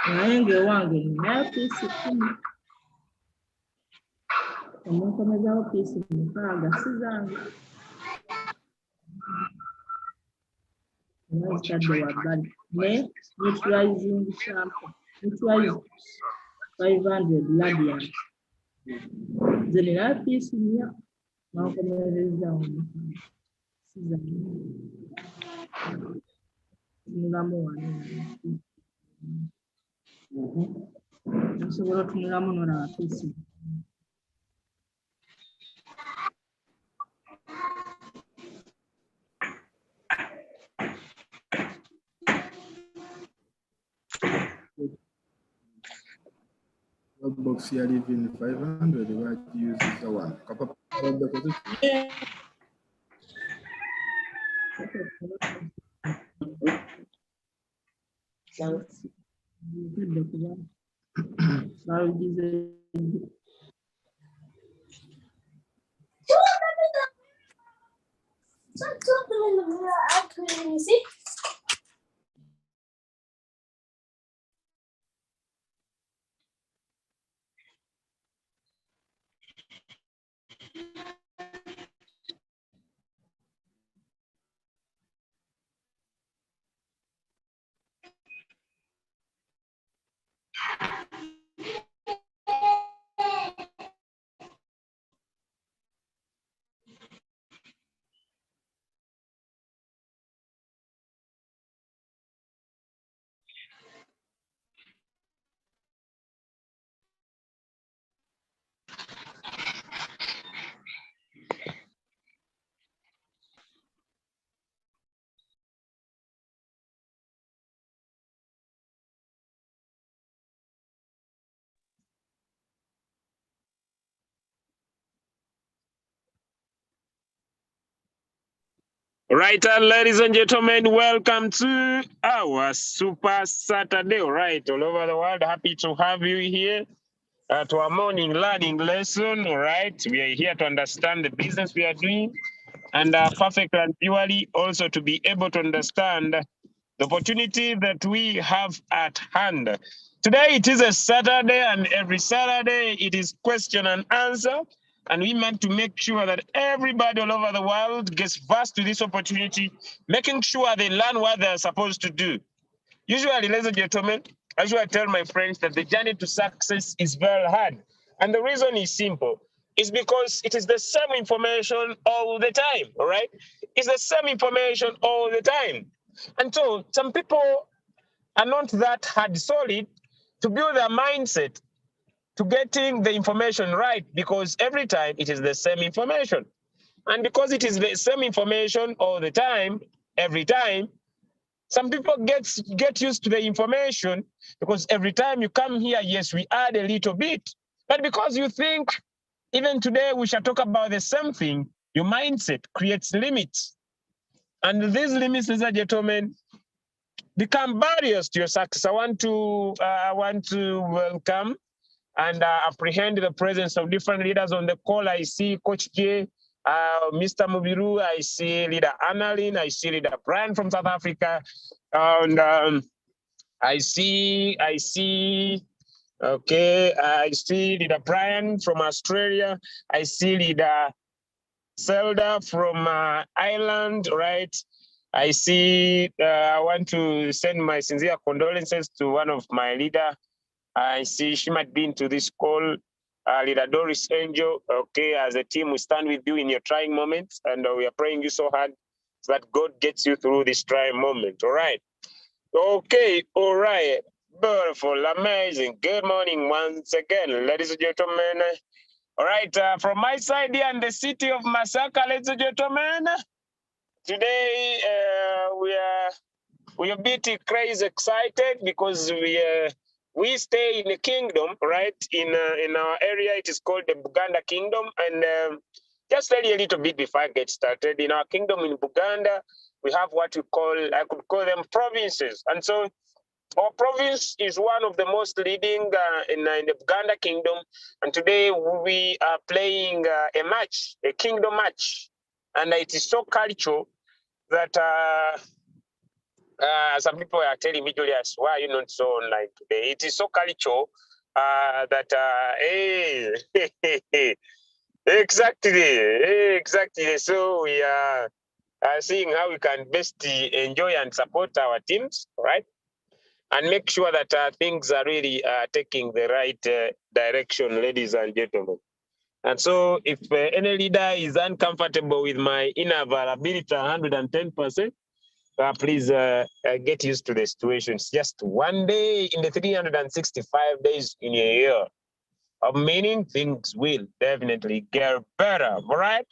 Naenge wange ninayopiisi 10. Omunkomezaho piisi 6 si zange. Nazitadde wabbali. Ne neutralizing shampoo. Neutralize 500 radiant. Nze ninayo piisi 4. Nankomerezaawo si zange. Tunulamu wano. Nsobola otunulamu n'olaba piisi. Box ya living 500 use the one. Right, ladies and gentlemen, welcome to our Super Saturday. Right, all over the world, happy to have you here to our morning learning lesson. All right, we are here to understand the business we are doing and perfect and purely also to be able to understand the opportunity that we have at hand. Today it is a Saturday, and every Saturday it is question and answer. And we meant to make sure that everybody all over the world gets versed to this opportunity, making sure they learn what they're supposed to do. Usually, ladies and gentlemen, I usually tell my friends that the journey to success is very hard. And the reason is simple. It's because it is the same information all the time, all right? It's the same information all the time. And so some people are not that hard solid to build their mindset to getting the information right, because every time it is the same information. And because it is the same information all the time, every time, some people get used to the information because every time you come here, yes, we add a little bit. But because you think even today we shall talk about the same thing, your mindset creates limits. And these limits, ladies and gentlemen, become barriers to your success. I want to welcome and apprehend the presence of different leaders on the call. I see Coach J, Mr. Mubiru, I see Leader Annalyn, I see Leader Brian from South Africa, and I see Leader Brian from Australia, I see Leader Zelda from Ireland, right? I see, I want to send my sincere condolences to one of my leader. I see she might be into this call, Leader Doris Angel. Okay, as a team, we stand with you in your trying moments, and we are praying you so hard so that God gets you through this trying moment. All right. Okay. All right. Beautiful, amazing. Good morning once again, ladies and gentlemen. All right, from my side here in the city of Masaka, ladies and gentlemen, today we are a bit crazy excited because we stay in the kingdom, right? In our area, it is called the Buganda Kingdom, and just tell you a little bit before I get started. In our kingdom in Buganda, we have what I could call them provinces, and so our province is one of the most leading in the Buganda Kingdom, and today we are playing a match, a kingdom match, and it is so cultural that some people are telling me, Julius, why are you not so online today? It is so cultural that, hey, exactly. So we are seeing how we can best enjoy and support our teams, right? And make sure that things are really taking the right direction, ladies and gentlemen. And so if any leader is uncomfortable with my inavailability 110%, please get used to the situation. It's just one day in the 365 days in a year. Of meaning, things will definitely get better, all right?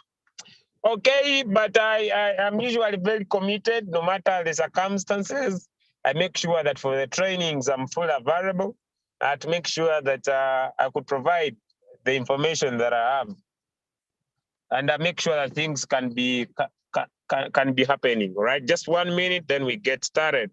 Okay, but I am usually very committed no matter the circumstances. I make sure that for the trainings, I'm fully available to make sure that I could provide the information that I have. And I make sure that things can be happening, all right? Just 1 minute, then we get started.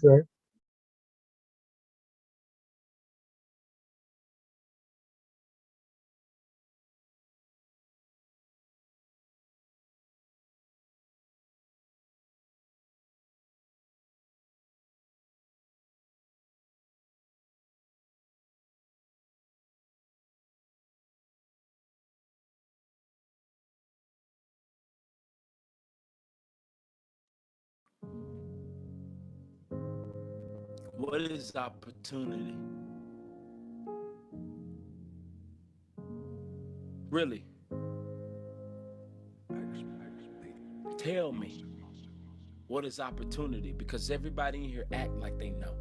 Sir. What is opportunity? Really? Tell me, what is opportunity? Because everybody in here act like they know.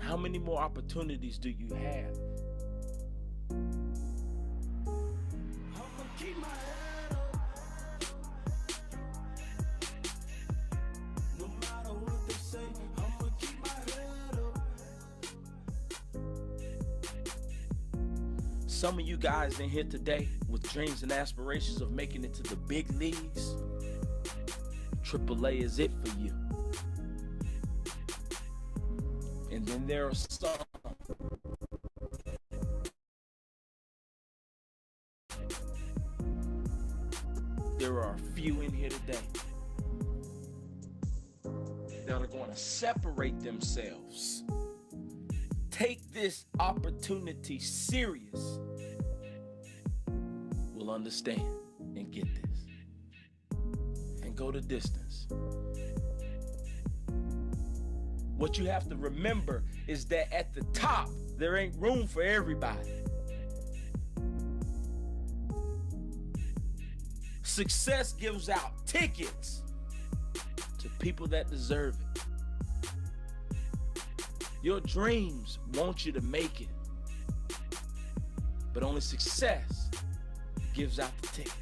How many more opportunities do you have? Some of you guys in here today with dreams and aspirations of making it to the big leagues, AAA is it for you. And then there are some there are a few in here today that are going to separate themselves, take this opportunity serious, will understand and get this and go the distance. What you have to remember is that at the top, there ain't room for everybody. Success gives out tickets to people that deserve it. Your dreams want you to make it, but only success gives out the tickets.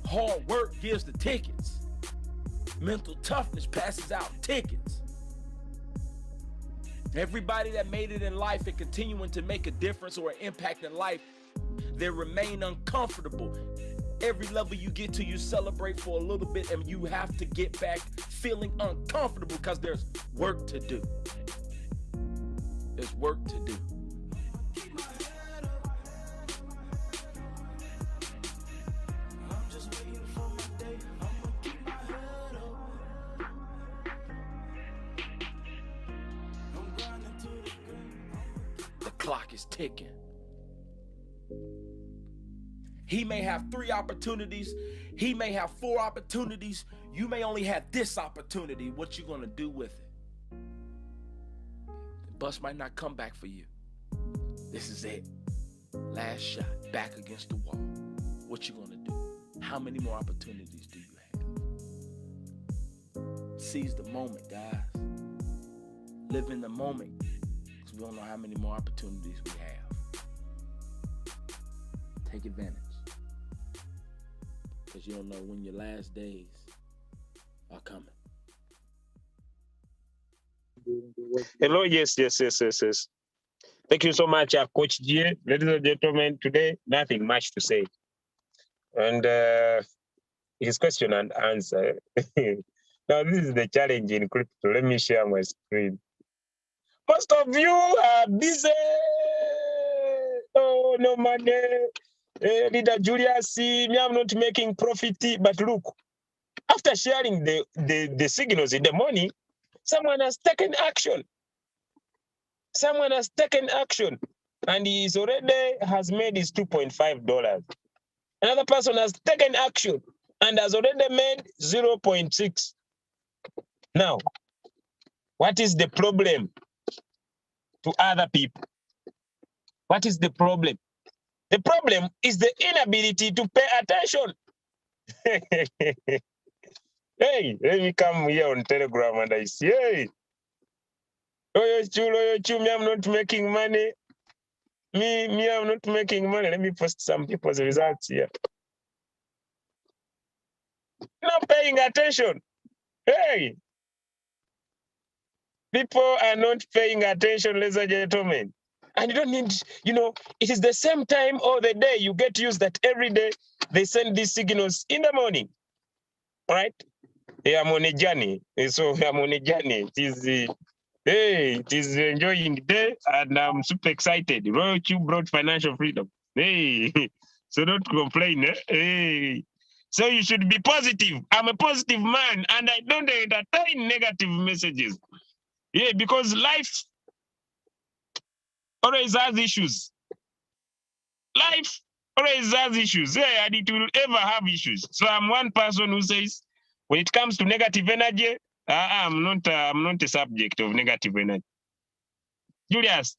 Hard work gives the tickets, Mental toughness passes out tickets. Everybody that made it in life and continuing to make a difference or an impact in life, they remain uncomfortable. Every level you get to, you celebrate for a little bit, and you have to get back feeling uncomfortable because there's work to do. There's work to do. The clock is ticking. He may have 3 opportunities. He may have 4 opportunities. You may only have this opportunity. What you gonna do with it? The bus might not come back for you. This is it. Last shot, back against the wall. What you gonna do? How many more opportunities do you have? Seize the moment, guys. Live in the moment. Because we don't know how many more opportunities we have. Take advantage. Because you don't know when your last days are coming. Hello, yes. Thank you so much, Coach G. Ladies and gentlemen, today, nothing much to say. And his question and answer. Now, this is the challenge in crypto. Let me share my screen. Most of you are busy. Oh, no money. Leader Julius, me, I'm not making profit. But look, after sharing the signals in the morning, someone has taken action. Someone has taken action, and he's already has made his $2.5. Another person has taken action and has already made 0.6. Now, what is the problem to other people? What is the problem? The problem is the inability to pay attention. Hey, let me come here on Telegram and I say, hey, me, I'm not making money. Me, I'm not making money. Let me post some people's results here. Not paying attention. Hey, people are not paying attention, ladies and gentlemen. And you don't need, it is the same time all the day. You get used that every day they send these signals in the morning. All right? Hey, I'm on a journey. So I'm on a journey. It is enjoying day, and I'm super excited. Royal Q brought financial freedom. Hey, so don't complain. Hey. So you should be positive. I'm a positive man, and I don't entertain negative messages. Yeah, because life always has issues. Life always has issues. Yeah, and it will ever have issues. So I'm one person who says, when it comes to negative energy, I'm not a subject of negative energy. Julius,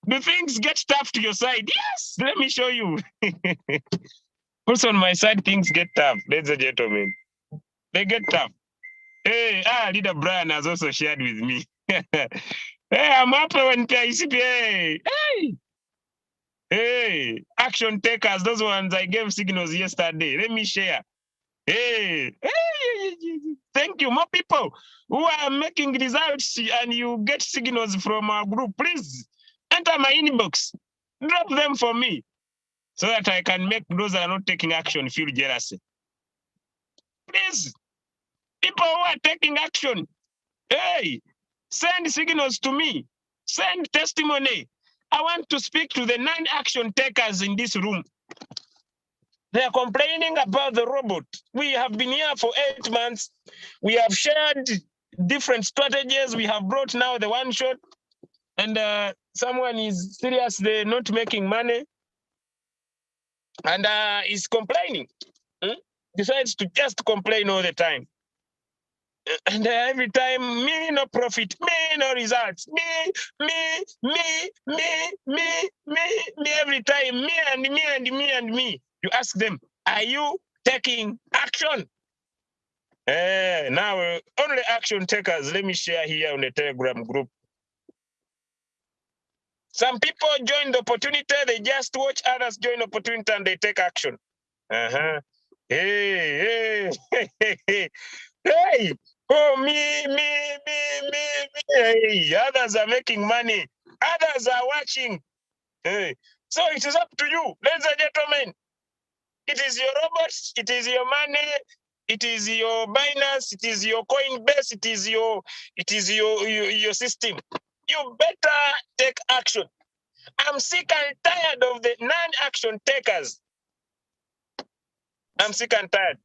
do things get tough to your side? Yes, let me show you. Who's on my side, things get tough, ladies and gentlemen. They get tough. Hey, Leader Brian has also shared with me. Hey, I'm happy when PICP. Hey, action takers, those ones I gave signals yesterday. Let me share. Hey, thank you. More people who are making results and you get signals from our group, please enter my inbox. Drop them for me so that I can make those that are not taking action feel jealousy. Please, people who are taking action, hey, send signals to me. Send testimony. I want to speak to the 9 action takers in this room. They are complaining about the robot. We have been here for 8 months. We have shared different strategies. We have brought now the one shot. And someone is seriously not making money and is complaining. Decides to just complain all the time. And every time, me no profit, me no results, me, every time, me. You ask them, are you taking action? Now, only action takers, let me share here on the Telegram group. Some people join the opportunity, they just watch others join the opportunity and they take action. Hey. Hey, oh, me. Hey, others are making money. Others are watching. Hey. So it is up to you, ladies and gentlemen. It is your robots, it is your money, it is your Binance, it is your Coinbase, it is your system. You better take action. I'm sick and tired of the non-action takers. I'm sick and tired.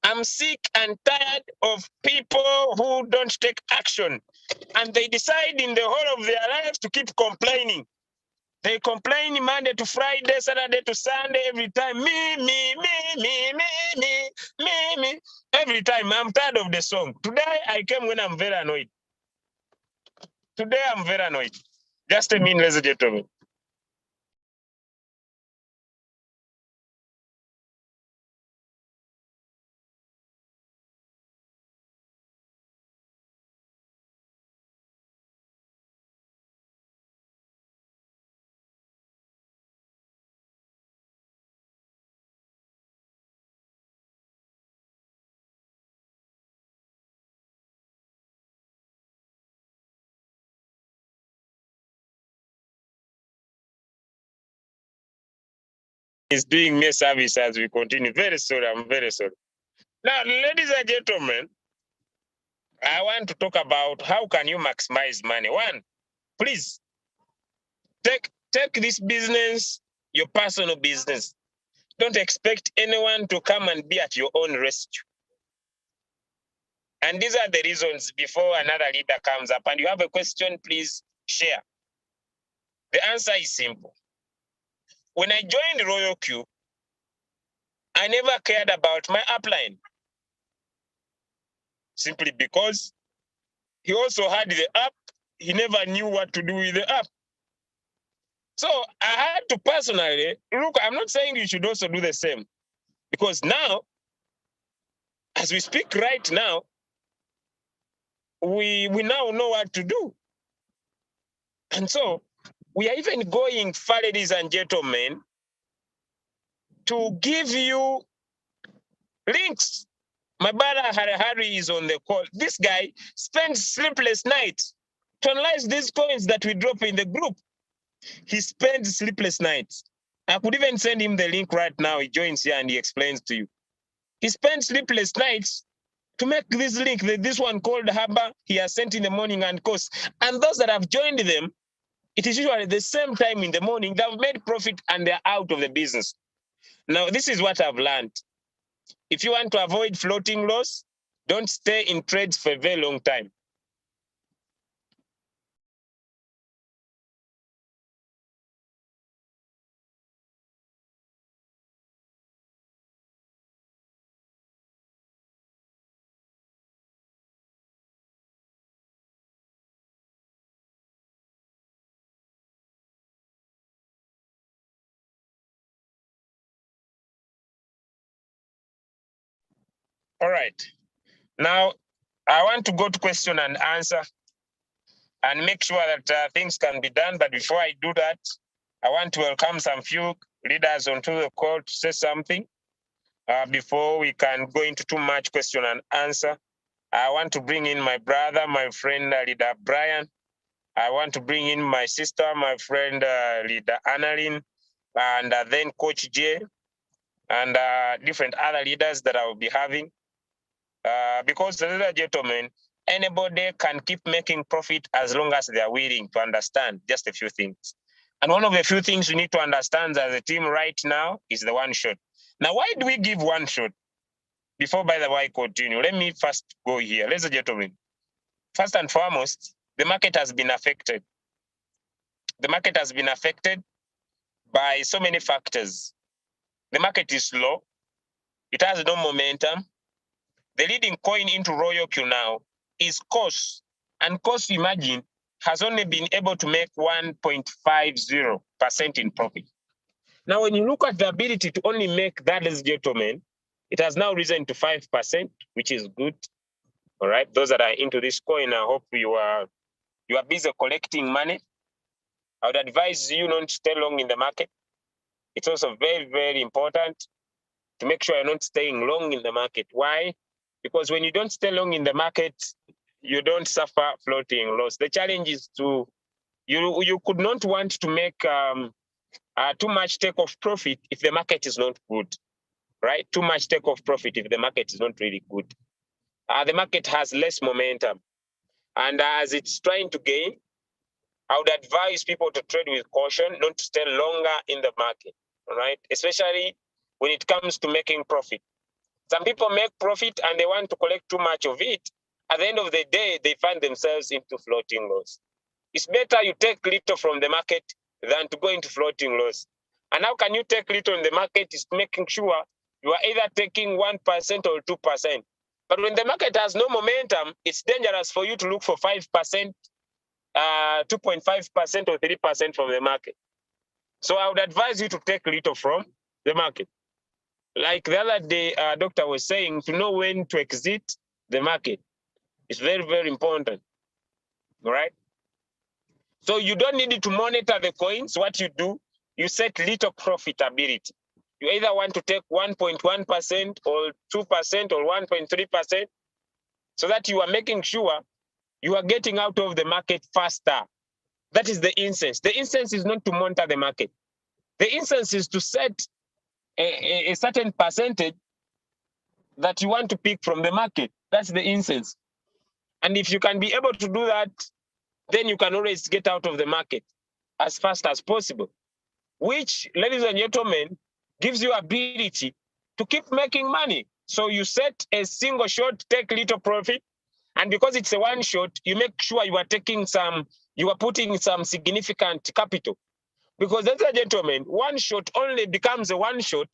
I'm sick and tired of people who don't take action. And they decide in the whole of their lives to keep complaining. They complain Monday to Friday, Saturday to Sunday, every time. Me. Every time. I'm tired of the song. Today I came when I'm very annoyed. Today I'm very annoyed. Just a minute, ladies and gentlemen. It's doing me a service as we continue. Very sorry, I'm very sorry. Now, ladies and gentlemen, I want to talk about how can you maximize money. One, please take this business, your personal business. Don't expect anyone to come and be at your own rescue. And these are the reasons before another leader comes up and you have a question, please share. The answer is simple. When I joined Royal Q, I never cared about my upline. Simply because he also had the app, he never knew what to do with the app. So I had to personally, look, I'm not saying you should also do the same. Because now, as we speak right now, we now know what to do. And so we are even going far, ladies and gentlemen, to give you links. My brother Harihari is on the call. This guy spends sleepless nights to analyze these coins that we drop in the group. He spends sleepless nights. I could even send him the link right now. He joins here and he explains to you. He spends sleepless nights to make this link, this one called Haba, he has sent in the morning and course. And those that have joined them, it is usually the same time in the morning, they've made profit and they're out of the business. Now, this is what I've learned. If you want to avoid floating loss, don't stay in trades for a very long time. All right. Now, I want to go to question and answer and make sure that things can be done. But before I do that, I want to welcome some few leaders onto the call to say something before we can go into too much question and answer. I want to bring in my brother, my friend, leader Brian. I want to bring in my sister, my friend, leader Annalyn, and then Coach J, and different other leaders that I will be having. Because, ladies and gentlemen, anybody can keep making profit as long as they are willing to understand just a few things. And one of the few things we need to understand as a team right now is the one shot. Now, why do we give one shot? Before, by the way, I continue, let me first go here. Ladies and gentlemen, first and foremost, the market has been affected. The market has been affected by so many factors. The market is low. It has no momentum. The leading coin into Royal Q now is COS. And COS, imagine, has only been able to make 1.50% in profit. Now, when you look at the ability to only make that, ladies and gentlemen, it has now risen to 5%, which is good. All right, those that are into this coin, I hope you are busy collecting money. I would advise you not to stay long in the market. It's also very, very important to make sure you're not staying long in the market. Why? Because when you don't stay long in the market, you don't suffer floating loss. The challenge is you could not want to make too much take-off profit if the market is not good, right? Too much take-off profit if the market is not really good. The market has less momentum. And as it's trying to gain, I would advise people to trade with caution, not to stay longer in the market, all right? Especially when it comes to making profit. Some people make profit and they want to collect too much of it. At the end of the day, they find themselves into floating loss. It's better you take little from the market than to go into floating loss. And how can you take little in the market is making sure you are either taking 1% or 2%. But when the market has no momentum, it's dangerous for you to look for 5%, 2.5% or 3% from the market. So I would advise you to take little from the market. Like the other day, doctor was saying, to know when to exit the market is very, very important, all right? So you don't need to monitor the coins. What you do, you set little profitability. You either want to take 1.1% or 2% or 1.3%, so that you are making sure you are getting out of the market faster. That is the instance. The instance is not to monitor the market. The instance is to set a certain percentage that you want to pick from the market. That's the instance. And if you can be able to do that, then you can always get out of the market as fast as possible, which, ladies and gentlemen, gives you ability to keep making money. So you set a single shot, take little profit, and because it's a one shot, you make sure you are putting some significant capital. Because, ladies and gentlemen, one shot only becomes a one shot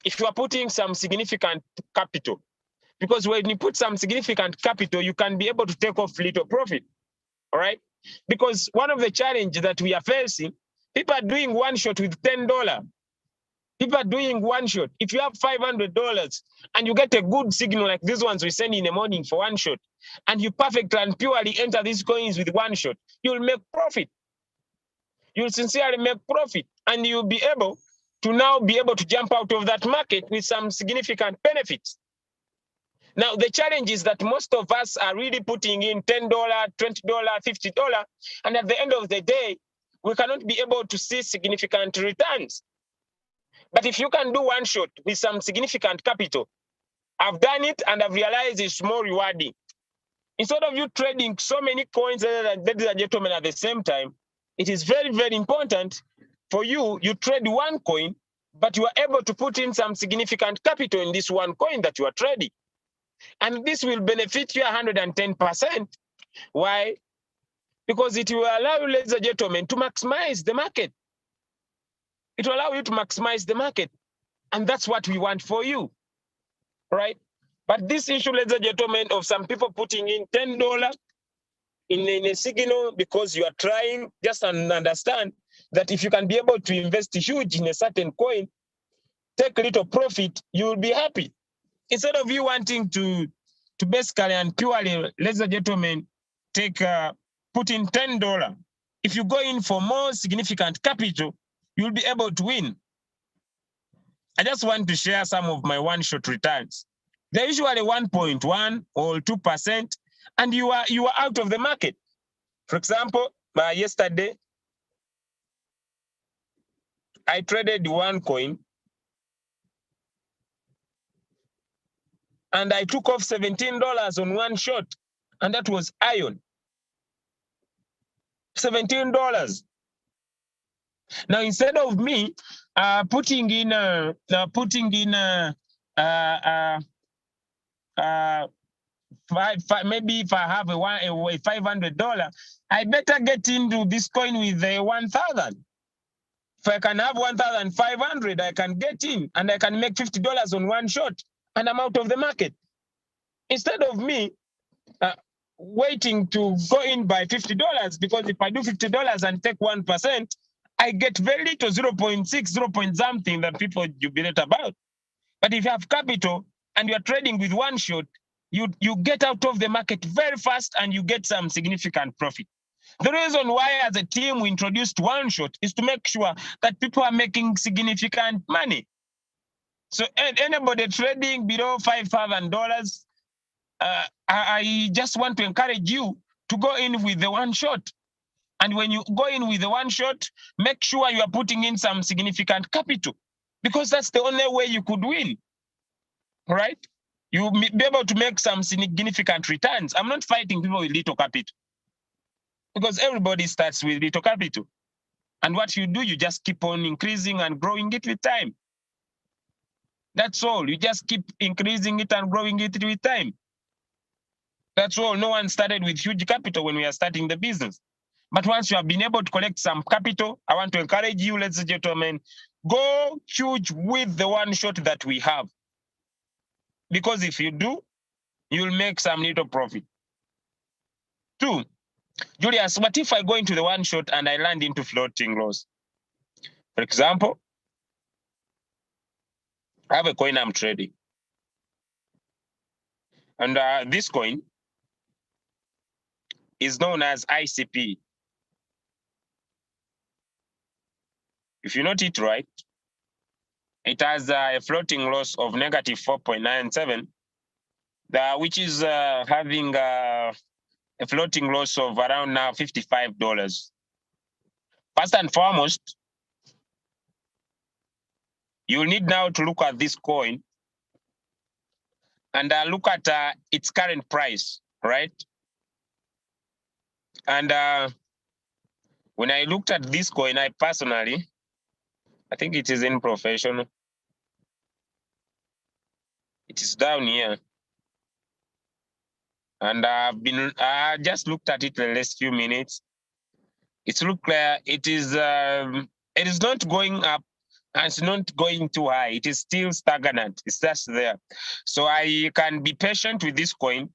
if you are putting some significant capital. Because when you put some significant capital, you can be able to take off little profit, all right? Because one of the challenges that we are facing, people are doing one shot with $10. People are doing one shot. If you have $500 and you get a good signal like these ones we send in the morning for one shot, and you perfectly and purely enter these coins with one shot, you'll make profit. You'll sincerely make profit, and you'll be able to now be able to jump out of that market with some significant benefits. Now, the challenge is that most of us are really putting in $10, $20, $50, and at the end of the day, we cannot be able to see significant returns. But if you can do one shot with some significant capital, I've done it and I've realized it's more rewarding. Instead of you trading so many coins, ladies and gentlemen, at the same time, it is very, very important for you trade one coin, but you are able to put in some significant capital in this one coin that you are trading. And this will benefit you 110%. Why? Because it will allow you, ladies and gentlemen, to maximize the market. It will allow you to maximize the market. And that's what we want for you, right? But this issue, ladies and gentlemen, of some people putting in $10 in a signal because you are trying, just understand that if you can be able to invest huge in a certain coin, take little profit, you will be happy. Instead of you wanting to basically and purely, ladies and gentlemen, put in $10. If you go in for more significant capital, you'll be able to win. I just want to share some of my one-shot returns. They're usually 1.1 or 2%, and you are out of the market. For example, yesterday, I traded one coin, and I took off $17 on one shot, and that was iron. $17. Now, instead of me putting in maybe if I have a $500, I better get into this coin with 1,000. If I can have 1,500, I can get in and I can make $50 on one shot, and I'm out of the market. Instead of me waiting to go in by $50, because if I do $50 and take 1%, I get very little, 0.6, 0. Something that people jubilate about. But if you have capital and you're trading with one shot, you get out of the market very fast and you get some significant profit. The reason why as a team we introduced one shot is to make sure that people are making significant money. So anybody trading below $5,000, I just want to encourage you to go in with the one shot. And when you go in with the one shot, make sure you are putting in some significant capital, because that's the only way you could win, right? You'll be able to make some significant returns. I'm not fighting people with little capital, because everybody starts with little capital. And what you do, you just keep on increasing and growing it with time. That's all. You just keep increasing it and growing it with time. That's all. No one started with huge capital when we are starting the business. But once you have been able to collect some capital, I want to encourage you, ladies and gentlemen, go huge with the one shot that we have. Because if you do, you'll make some little profit. 2, Julius, what if I go into the one shot and I land into floating loss? For example, I have a coin I'm trading. And this coin is known as ICP. If you note it right, it has a floating loss of negative 4.97, which is having a floating loss of around now $55. First and foremost, you need now to look at this coin and look at its current price, right? And when I looked at this coin, I personally, I think it is in professional. It is down here. And I just looked at it the last few minutes. It looks like it is not going up and it's not going too high. It is still stagnant. It's just there. So I can be patient with this coin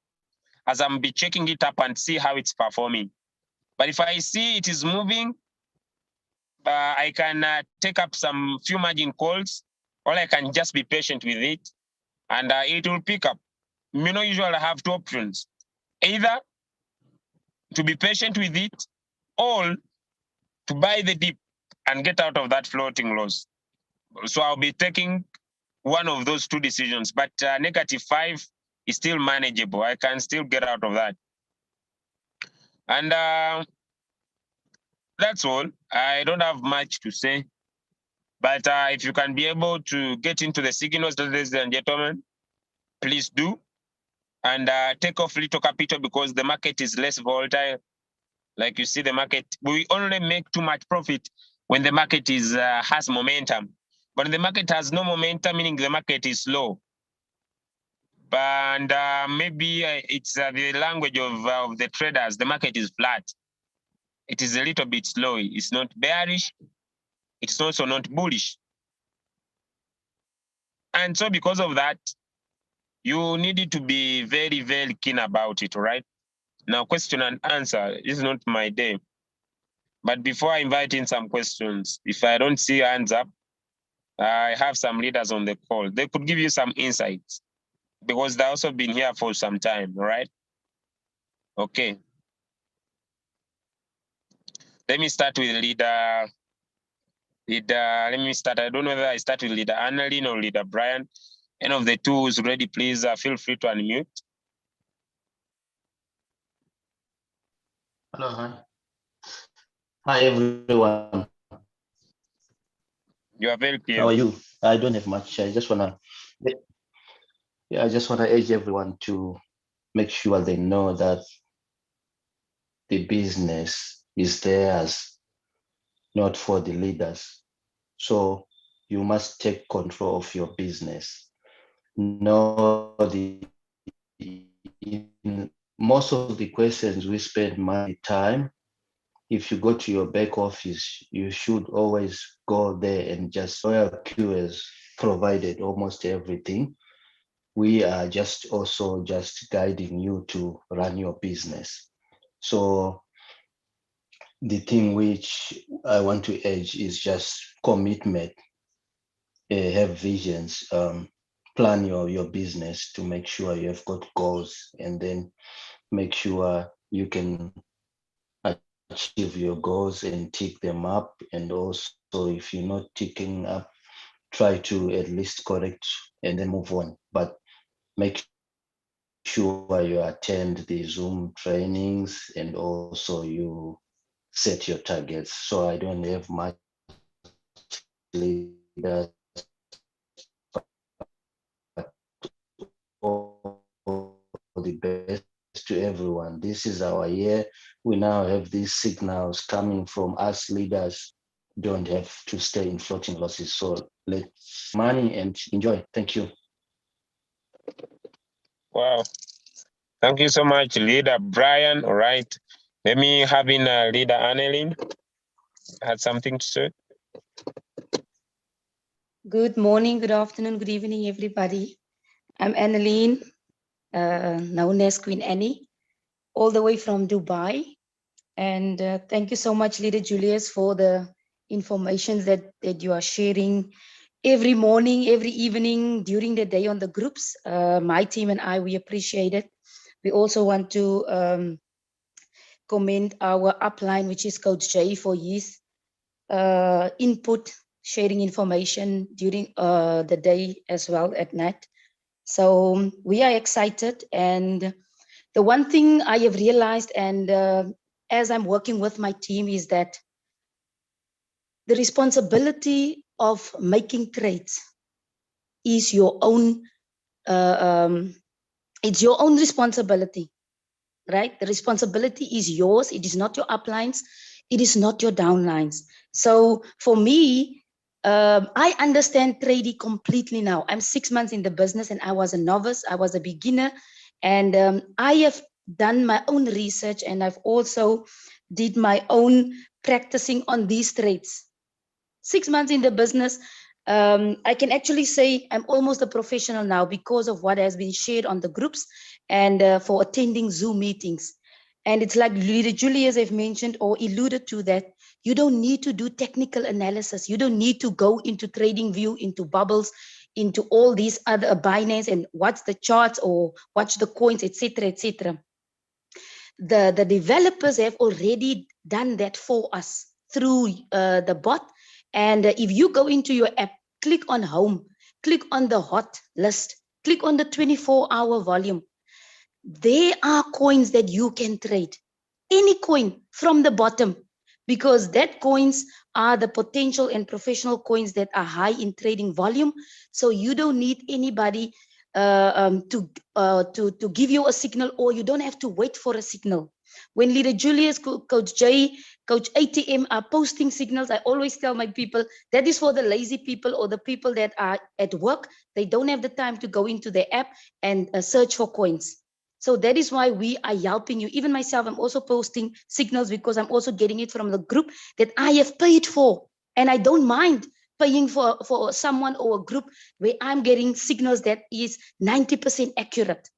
as I'm be checking it up and see how it's performing. But if I see it is moving, I can take up some few margin calls, or I can just be patient with it, and it will pick up. You know, usually I have 2 options: either to be patient with it, or to buy the dip and get out of that floating loss. So I'll be taking one of those 2 decisions, but -5 is still manageable. I can still get out of that. And that's all. I don't have much to say, but if you can be able to get into the signals, ladies and gentlemen, please do. And take off little capital, because the market is less volatile. Like you see, the market, we only make too much profit when the market is has momentum. But the market has no momentum, meaning the market is slow. And maybe it's the language of the traders. The market is flat. It is a little bit slow. It's not bearish. It's also not bullish. And so because of that, you needed to be very, very keen about it, right? Now, question and answer. This is not my day. But before I invite in some questions, if I don't see hands up, I have some leaders on the call. They could give you some insights, because they've also been here for some time, right? Okay. Let me start with leader. Let me start. I don't know whether I start with leader Annalyn or leader Brian. Any of the 2 who's ready, please feel free to unmute. Hello, hi. Hi, everyone. You are very clear. How are you? I don't have much. I just wanna urge everyone to make sure they know that the business is theirs, not for the leaders. So you must take control of your business. In most of the questions we spend my time. If you go to your back office, you should always go there and just OLQ has provided almost everything. We are just guiding you to run your business. So the thing which I want to urge is just commitment, have visions, plan your business to make sure you have got goals, and then make sure you can achieve your goals and tick them up. And also, if you're not ticking up, try to at least correct and then move on. But make sure you attend the Zoom trainings and also you set your targets. So I don't have much leaders, but all the best to everyone. This is our year. We now have these signals coming from us leaders. Don't have to stay in floating losses. So let's money and enjoy. Thank you. Wow. Thank you so much, Leader Brian. All right. Let me have in Leader Annelien. Had something to say? Good morning, good afternoon, good evening, everybody. I'm Annelien, known as Queen Annie, all the way from Dubai. And thank you so much, Leader Julius, for the information that you are sharing every morning, every evening, during the day on the groups. My team and I, we appreciate it. We also want to commend our upline, which is Coach Jay, for his input, sharing information during the day as well at night. So we are excited. And the one thing I have realized, and as I'm working with my team, is that the responsibility of making trades is your own, it's your own responsibility, right? The responsibility is yours. It is not your uplines. It is not your downlines. So for me, I understand trading completely now. I'm 6 months in the business and I was a novice. I was a beginner, and I have done my own research, and I've also did my own practicing on these trades. 6 months in the business, I can actually say I'm almost a professional now because of what has been shared on the groups and for attending Zoom meetings. And it's like Leader Julius have mentioned or alluded to, that you don't need to do technical analysis. You don't need to go into TradingView, into bubbles, into all these other Binance and watch the charts or watch the coins, etc., etc. The developers have already done that for us through the bot. And if you go into your app, click on home, click on the hot list, click on the 24-hour volume. There are coins that you can trade, any coin from the bottom, because that coins are the potential and professional coins that are high in trading volume. So you don't need anybody to give you a signal, or you don't have to wait for a signal. When Leader Julius, Coach Jay, Coach ATM are posting signals, I always tell my people that is for the lazy people or the people that are at work. They don't have the time to go into their app and search for coins. So that is why we are helping you. Even myself, I'm also posting signals because I'm also getting it from the group that I have paid for. And I don't mind paying for someone or a group where I'm getting signals that is 90% accurate.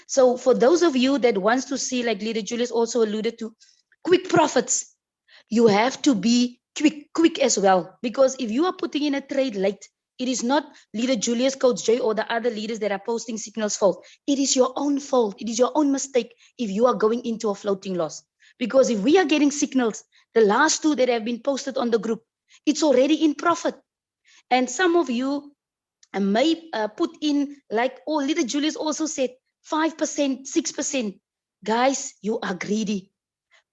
So for those of you that wants to see, like Leader Julius also alluded to, quick profits, you have to be quick as well. Because if you are putting in a trade late, it is not Leader Julius, Coach Jay, or the other leaders that are posting signals fault. It is your own fault. It is your own mistake if you are going into a floating loss. Because if we are getting signals, the last two that have been posted on the group, it's already in profit. And some of you may put in, like, oh, Leader Julius also said, 5%, 6%. Guys, you are greedy.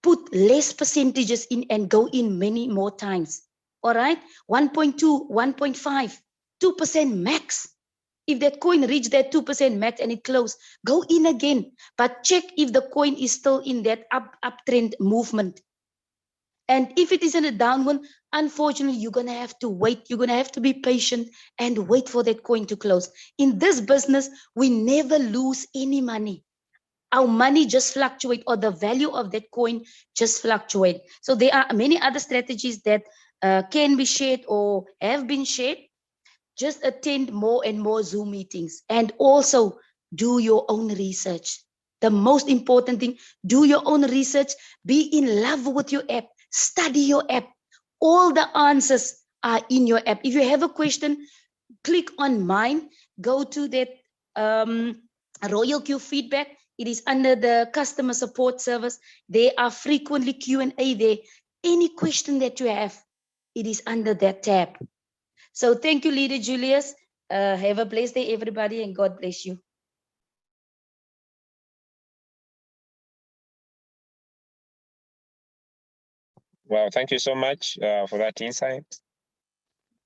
Put less percentages in and go in many more times. All right, 1.2, 1.5, 2% max. If that coin reached that 2% max and it closed, go in again. But check if the coin is still in that uptrend movement. And if it is in a downward, unfortunately, you're going to have to wait. You're going to have to be patient and wait for that coin to close. In this business, we never lose any money. Our money just fluctuates, or the value of that coin just fluctuates. So there are many other strategies that can be shared or have been shared. Just attend more and more Zoom meetings, and also do your own research. The most important thing, do your own research, be in love with your app, study your app. All the answers are in your app. If you have a question, click on mine, go to that Royal Q feedback. It is under the customer support service. There are frequently Q&A there. Any question that you have, it is under that tab. So thank you, Leader Julius. Have a blessed day, everybody, and God bless you. Well, thank you so much for that insight.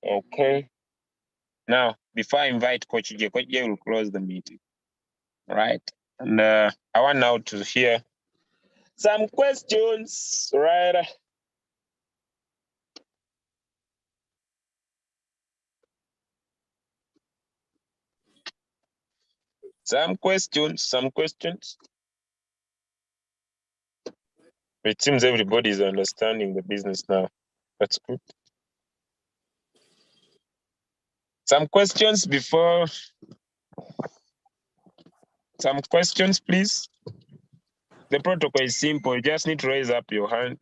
Okay. Now, before I invite Coach J will close the meeting. All right. And I want now to hear some questions, right? Some questions. It seems everybody is understanding the business now. That's good. Some questions before. Some questions, please. The protocol is simple. You just need to raise up your hand.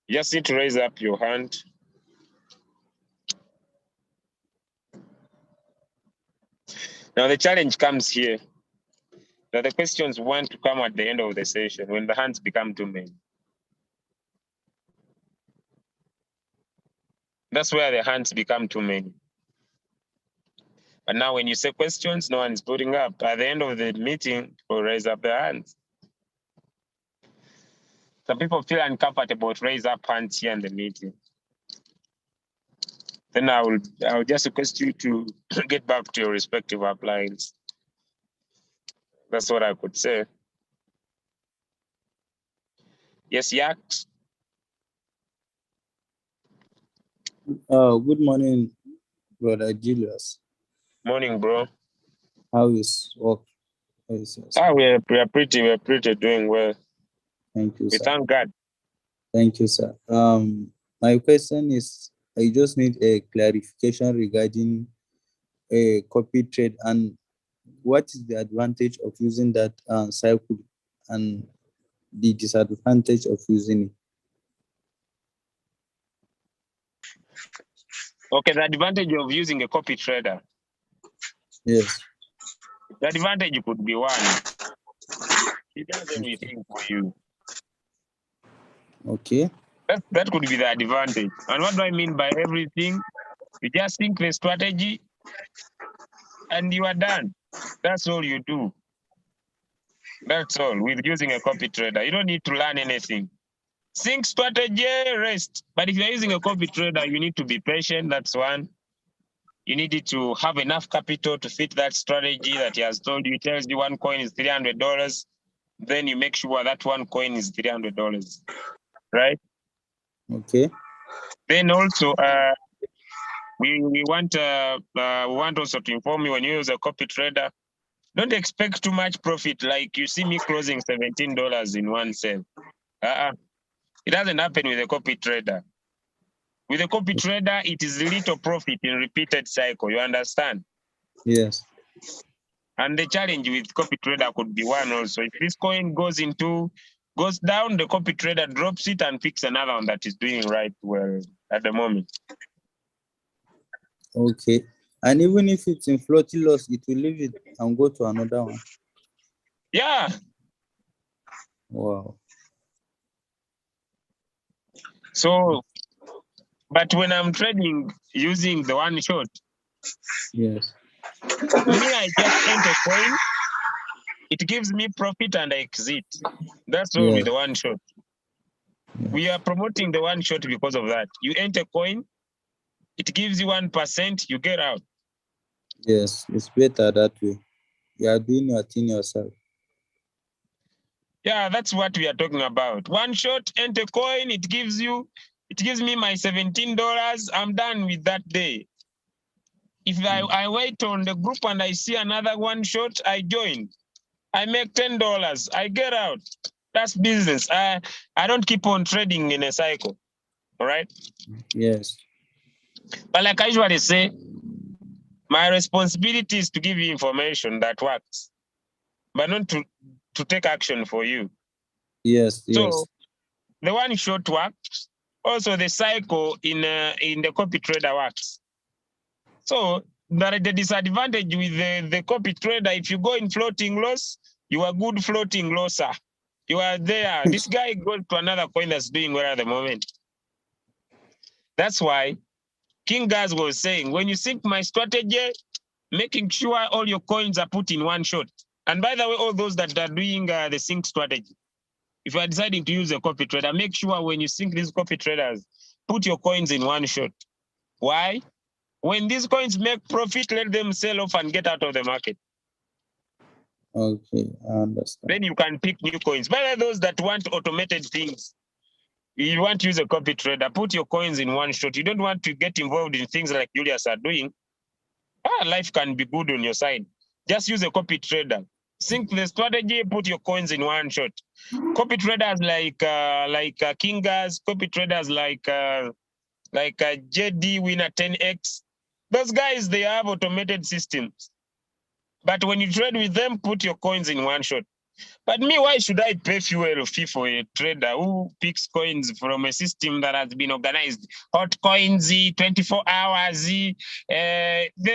You just need to raise up your hand. Now the challenge comes here. That the questions want to come at the end of the session when the hands become too many. That's where the hands become too many. But now when you say questions, no one is putting up. At the end of the meeting, people raise up their hands. Some people feel uncomfortable to raise up hands here in the meeting. Then I will just request you to get back to your respective uplines. That's what I could say. Yes, Yaks. Good morning, Brother Julius. Morning, bro. How is work? How is yours? We're pretty doing well. Thank you, We sir. thank God. Thank you, sir. My question is, I just need a clarification regarding a copy trade and what is the advantage of using that cycle and the disadvantage of using it? Okay, the advantage of using a copy trader. Yes. The advantage could be one. It does everything for you. Okay. That could be the advantage. And what do I mean by everything? You just think the strategy and you are done. That's all you do. That's all with using a copy trader. You don't need to learn anything. Think strategy, rest. But if you're using a copy trader, you need to be patient. That's one. You need to have enough capital to fit that strategy that he has told you. He tells you one coin is $300. Then you make sure that one coin is $300, right? Okay. Then also, we want also to inform you when you use a copy trader, don't expect too much profit. Like you see me closing $17 in one sale. It doesn't happen with a copy trader. With a copy trader, it is little profit in repeated cycle. You understand? Yes. And the challenge with copy trader could be one also. If this coin goes down, the copy trader drops it and picks another one that is doing right well at the moment. Okay. And even if it's in floating loss, it will leave it and go to another one. Yeah. Wow. So, but when I'm trading using the one shot, yes, me, I just enter a coin, it gives me profit and I exit. That's all with the one shot. Yes. We are promoting the one shot because of that. You enter a coin, it gives you 1%, you get out. Yes, it's better that way. You are doing your thing yourself. Yeah, that's what we are talking about. One shot, enter coin, it gives me my $17. I'm done with that day. If I wait on the group and I see another one shot, I join. I make $10. I get out. That's business. I don't keep on trading in a cycle. All right? Yes. But like I usually say, my responsibility is to give you information that works, but not to take action for you. Yes, So yes. the one shot works. Also, the cycle in the copy trader works. So that the disadvantage with the copy trader, if you go in floating loss, you are good floating losser. You are there. This guy goes to another coin that's doing well at the moment. That's why King Gaz was saying, when you sync my strategy, making sure all your coins are put in one shot. And by the way, all those that are doing the sync strategy, if you are deciding to use a copy trader, make sure when you sync these copy traders, put your coins in one shot. Why? When these coins make profit, let them sell off and get out of the market. Okay, I understand. Then you can pick new coins. But those that want automated things, you want to use a copy trader, put your coins in one shot. You don't want to get involved in things like Julius are doing. Life can be good on your side. Just use a copy trader. Sync the strategy, put your coins in one shot. Copy traders like Kingers, copy traders like JD Winner 10X. Those guys, they have automated systems. But when you trade with them, put your coins in one shot. But me, why should I pay fuel fee for a trader who picks coins from a system that has been organized? Hot coins, 24 hours. The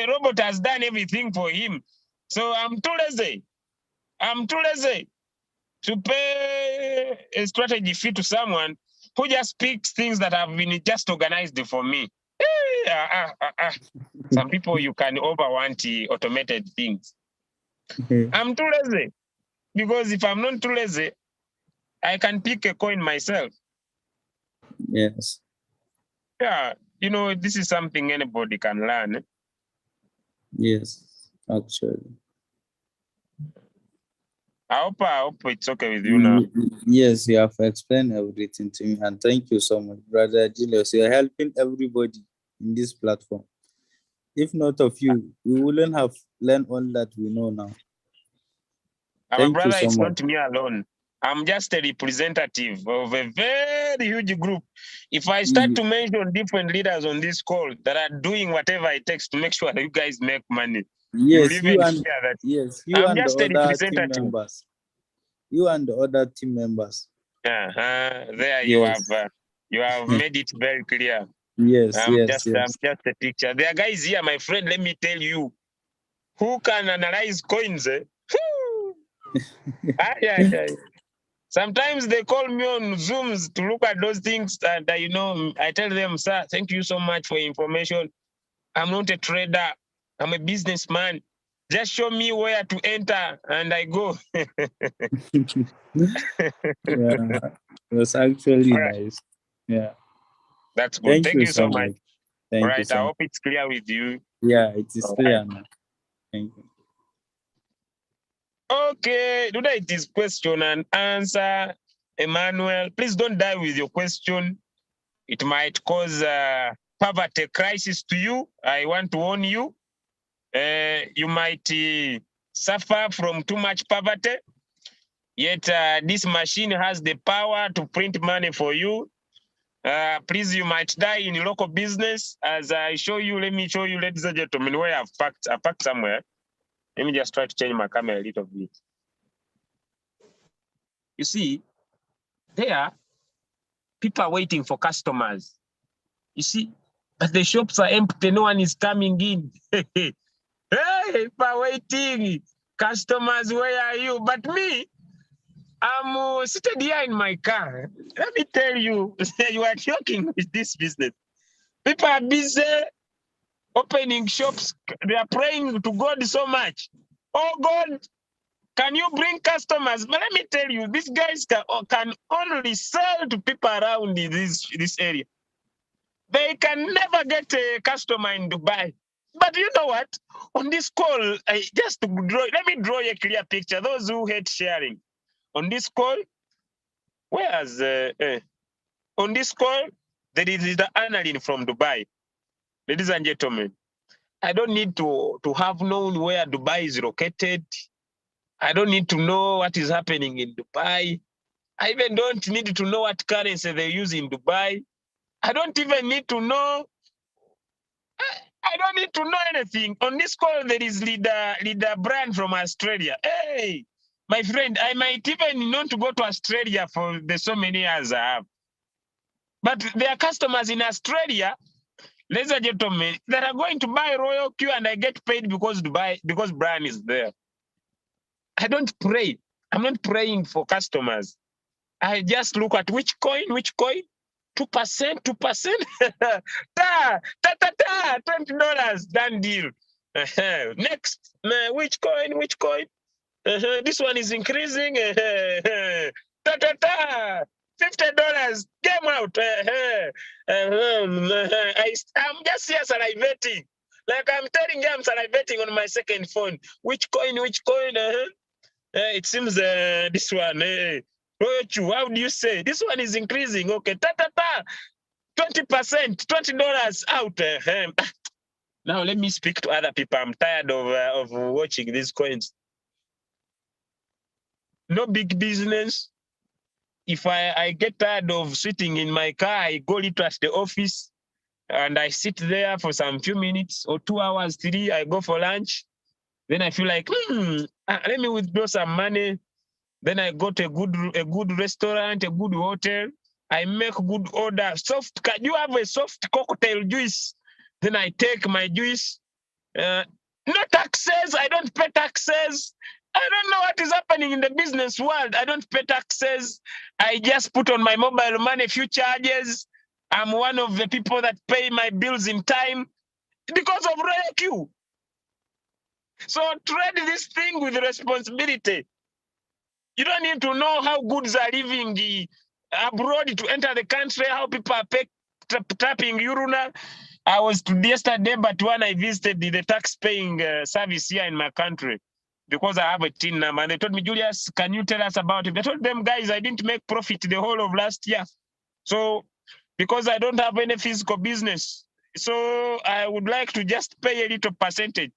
robot has done everything for him. So I'm too lazy. I'm too lazy to pay a strategy fee to someone who just picks things that have been just organized for me. Some people, you can over want automated things. I'm too lazy. Because if I'm not too lazy, I can pick a coin myself. Yes. Yeah, you know, this is something anybody can learn. Yes, actually. I hope it's okay with you now. Yes, you have explained everything to me, and thank you so much, Brother Julius. You're helping everybody in this platform. If not of you, we wouldn't have learned all that we know now. Our brother, it's not me alone. I'm just a representative of a very huge group. If I start to mention different leaders on this call that are doing whatever it takes to make sure that you guys make money, yes, you and I'm just a representative. Team members. You and the other team members. There you have made it very clear. Yes, I'm just a picture. There are guys here, my friend. Let me tell you, who can analyze coins? Sometimes they call me on Zooms to look at those things, and you know, I tell them, sir, thank you so much for your information. I'm not a trader. I'm a businessman. Just show me where to enter, and I go. Yeah, that's actually nice. Yeah. That's good. Thank you so much. Thank All right, you so I much. hope it's clear with you. Yeah, it is clear now. Thank you. Okay, today it is question and answer. Emmanuel, please don't die with your question. It might cause poverty crisis to you. I want to warn you. You might suffer from too much poverty. Yet this machine has the power to print money for you. Please, you might die in local business. As I show you, let me show you, ladies and gentlemen, where I've parked. I parked somewhere. Let me just try to change my camera a little bit. You see, there, people are waiting for customers. You see, but the shops are empty. No one is coming in. Hey, people are waiting. Customers, where are you? But me, I'm seated here in my car. Let me tell you, you are joking with this business. People are busy opening shops. They are praying to God so much. Oh, God, can you bring customers? But let me tell you, these guys can only sell to people around this area. They can never get a customer in Dubai. But you know what? On this call, let me draw a clear picture. Those who hate sharing. On this call, on this call, there is the Annalyn from Dubai. Ladies and gentlemen, I don't need to have known where Dubai is located. I don't need to know what is happening in Dubai. I even don't need to know what currency they use in Dubai. I don't even need to know. I don't need to know anything. On this call, there is leader Brian from Australia. Hey, my friend, I might even want to go to Australia for the so many years I have. But there are customers in Australia. Ladies and gentlemen, that are going to buy Royal Q and I get paid because Brian is there. I don't pray. I'm not praying for customers. I just look at which coin, 2%. $20, done deal. Next, which coin? This one is increasing. $50, game out. I'm just here salivating. Like I'm telling you, I'm salivating on my second phone. Which coin? It seems this one. How do you say? This one is increasing. Okay, 20%, $20 out. Now let me speak to other people. I'm tired of watching these coins. No big business. If I get tired of sitting in my car, I go little at the office and I sit there for some few minutes or 2 hours, 3. I go for lunch. Then I feel like, let me withdraw some money. Then I go to a good restaurant, a good hotel. I make good order. Can you have a soft cocktail juice? Then I take my juice. No taxes. I don't pay taxes. I don't know what is happening in the business world. I don't pay taxes. I just put on my mobile money a few charges. I'm one of the people that pay my bills in time because of Royal Q. So trade this thing with responsibility. You don't need to know how goods are living abroad to enter the country, how people are tapping Uruna. I was yesterday, but when I visited the tax-paying service here in my country, because I have a TIN number, and they told me, Julius, can you tell us about it? I told them, guys, I didn't make profit the whole of last year. So, because I don't have any physical business, so I would like to just pay a little percentage.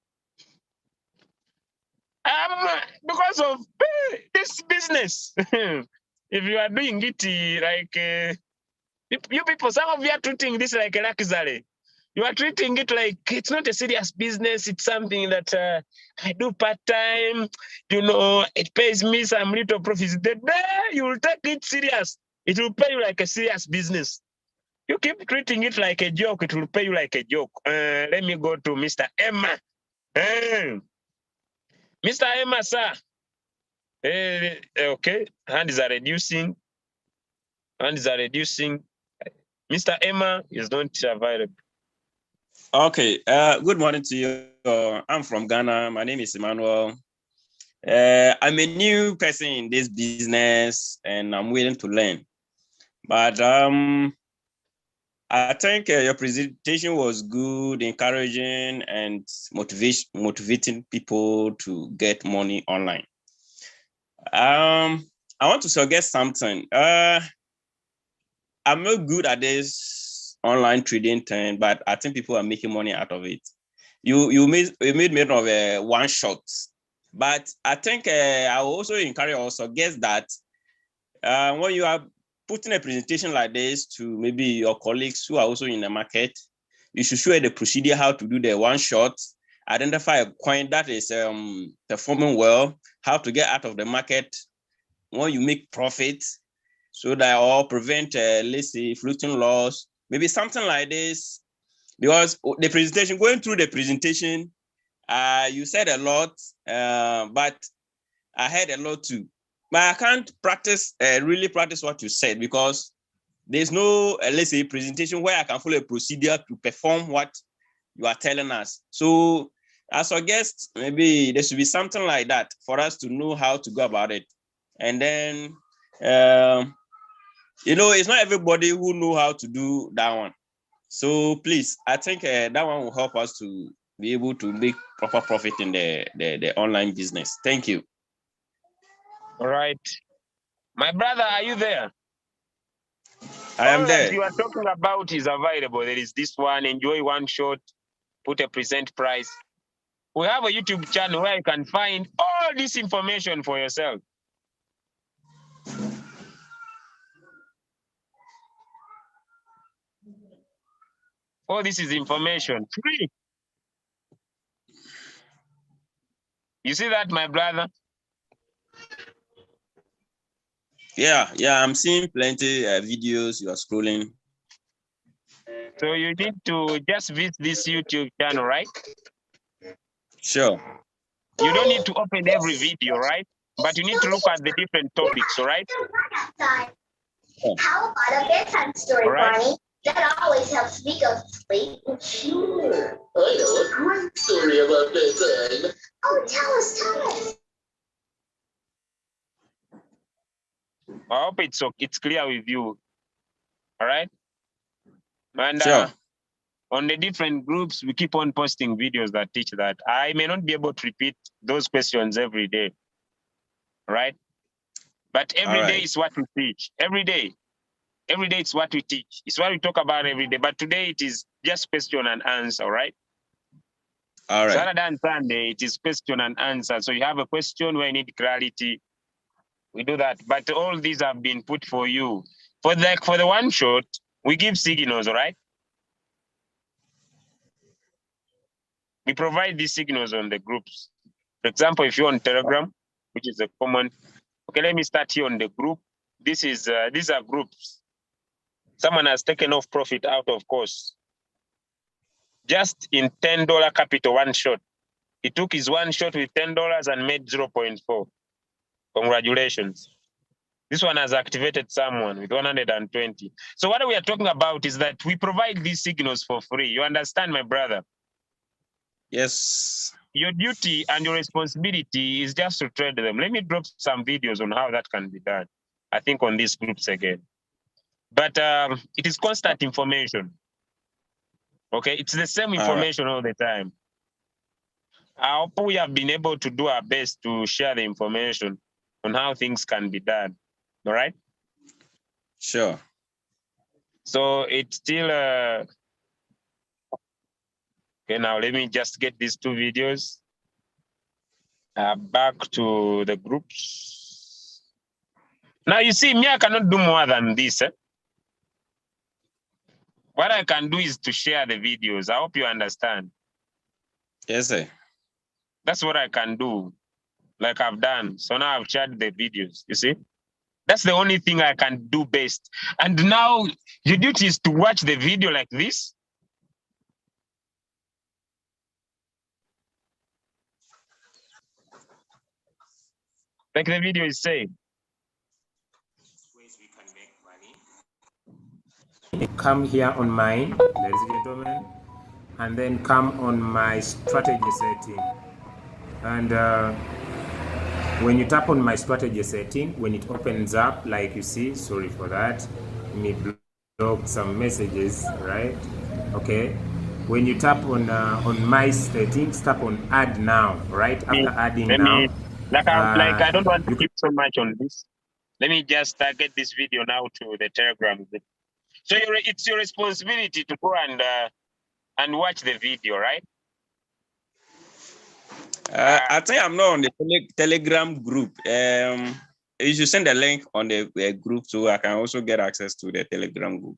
Because of this business, if you are doing it like you people, some of you are treating this like a luxury. You are treating it like it's not a serious business. It's something that I do part-time. You know, it pays me some little profits. The day you will take it serious, it will pay you like a serious business. You keep treating it like a joke, it will pay you like a joke. Let me go to Mr. Emma. Mr. Emma, sir. Okay, hands are reducing. Mr. Emma is not available. Okay, good morning to you. I'm from Ghana. My name is Emmanuel. I'm a new person in this business and I'm willing to learn. But I think your presentation was good, encouraging and motivating people to get money online. I want to suggest something. I'm not good at this online trading thing, but I think people are making money out of it. You made mention of a one shot, but I think I will also encourage or suggest that when you are putting a presentation like this to maybe your colleagues who are also in the market, you should show the procedure how to do the one shot, identify a coin that is performing well, how to get out of the market when you make profit, so that or prevent, let's say, floating loss, maybe something like this. Because the presentation, going through the presentation, you said a lot, but I heard a lot too. But I can't really practice what you said because there's no, let's say, presentation where I can follow a procedure to perform what you are telling us. So I suggest maybe there should be something like that for us to know how to go about it. And then, you know, it's not everybody who know how to do that one. So please, I think that one will help us to be able to make proper profit in the online business. Thank you. All right. My brother, are you there? I am there. All you are talking about is available. There is this one, enjoy one shot, put a present price. We have a YouTube channel where you can find all this information for yourself. All this is information, free. You see that, my brother? Yeah, I'm seeing plenty videos you are scrolling. So you need to just visit this YouTube channel, right? Sure. You don't need to open every video, right? But you need to look at the different topics, all right? How about a bedtime story, All right. Barney? That always helps me go to sleep. Sure. I know a great story about bedtime. Oh, tell us. I hope it's clear with you. All right. And Sure. on the different groups, we keep on posting videos that teach that. I may not be able to repeat those questions every day. All right. But every All day right. is what we teach. Every day it's what we teach. It's what we talk about every day. But today it is just question and answer, all right? All right. Saturday and Sunday, it is question and answer. So you have a question where you need clarity. We do that. But all these have been put for you. For the one shot, we give signals, all right? We provide these signals on the groups. For example, if you're on Telegram, which is a common, okay, let me start here on the group. These are groups. Someone has taken off profit out of course. Just in $10 capital, one shot. He took his one shot with $10 and made 0.4. Congratulations. This one has activated someone with 120. So what we are talking about is that we provide these signals for free. You understand, my brother? Yes. Your duty and your responsibility is just to trade them. Let me drop some videos on how that can be done. I think on these groups again. But it is constant information. Okay, it's the same information all the time. I hope we have been able to do our best to share the information on how things can be done. All right? Sure. So it's still okay, now let me just get these two videos back to the groups. Now you see, me, I cannot do more than this. What I can do is to share the videos. I hope you understand. Yes, sir. That's what I can do, like I've done. So now I've shared the videos, you see? That's the only thing I can do best. And now your duty is to watch the video like this. Like the video is saying. Ways we can make money. Come here on mine, ladies and gentlemen, and then come on my strategy setting. And when you tap on my strategy setting, when it opens up, like you see, sorry for that, me block some messages, right? Okay. When you tap on my settings, tap on add now, right? After adding now. I don't want to keep so much on this. Let me just get this video now to the Telegram. So it's your responsibility to go and watch the video, right? I think I'm not on the Telegram group. You should send a link on the group so I can also get access to the Telegram group.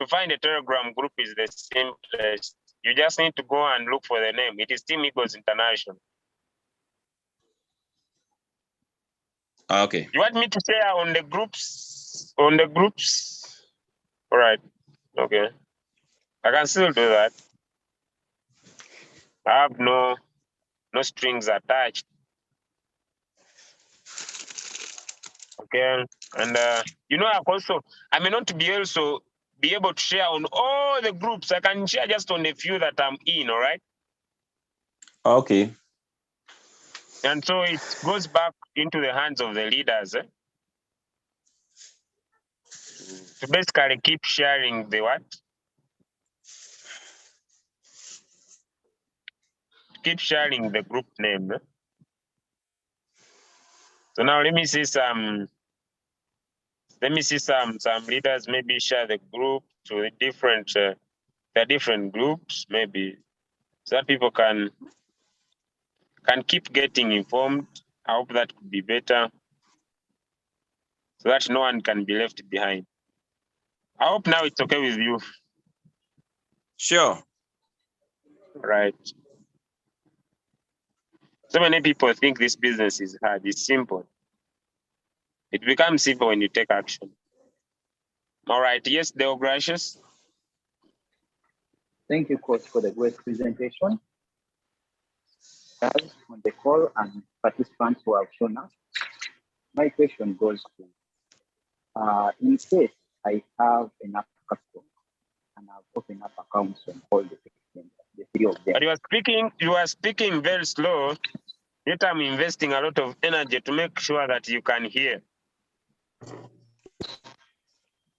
To find the Telegram group is the simplest. You just need to go and look for the name. It is Team Eagles International. Okay. You want me to share on the groups? On the groups? All right. Okay. I can still do that. I have no strings attached. Okay. And I may not be able to share on all the groups. I can share just on a few that I'm in, all right? Okay. And so it goes back into the hands of the leaders to basically keep sharing the what? Keep sharing the group name. So now let me see some leaders maybe share the group to the different groups maybe, so that people can keep getting informed. I hope that could be better, so that no one can be left behind. I hope now it's okay with you. Sure. Right. So many people think this business is hard. It's simple. It becomes simple when you take action. All right. Yes, Deogracious. Thank you, Coach, for the great presentation. Guys on the call and participants who have shown up. My question goes to, in case I have enough capital and I've opened up accounts on all the three of them. But you are speaking very slow. Yet I'm investing a lot of energy to make sure that you can hear.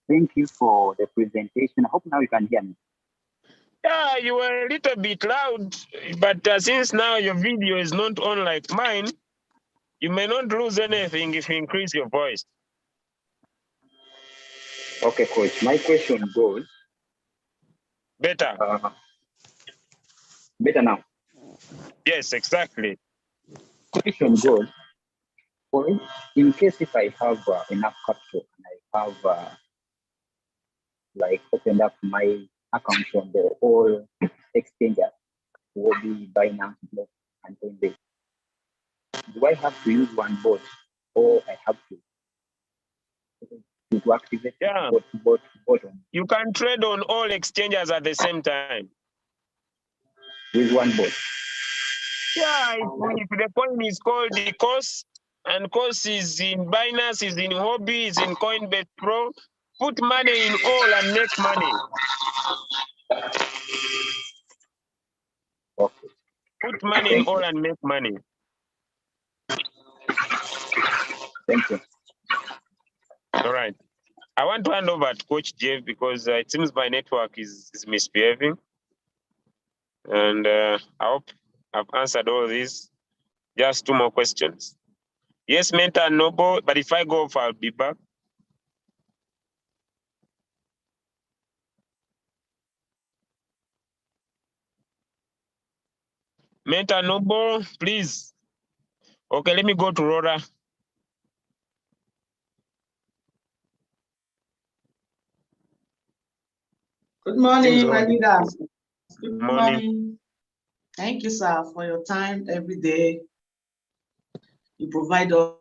Thank you for the presentation. I hope now you can hear me. Yeah, you were a little bit loud, but since now your video is not on like mine, you may not lose anything if you increase your voice. Okay, Coach. My question goes. Better. Better now. Yes, exactly. Question goes. In case if I have enough capital and I have like opened up my account on the all exchanges, will be Binance and Coinbase. Do I have to use one bot or I have to activate bot on? You can trade on all exchanges at the same time. With one bot? Yeah, if the coin is called the COS, and COS is in Binance, is in Hobby, is in Coinbase Pro, put money in all and make money. Okay. Put money in all and make money. Thank you. All right. I want to hand over to Coach Jeff because it seems my network is misbehaving. And I hope I've answered all these. Just 2 more questions. Yes, Mentor Noble, but if I go off, I'll be back. Mentor Noble, please. Okay, let me go to Rora. Good morning, my leaders. Good Morning. morning. Thank you, sir, for your time every day. You provide us.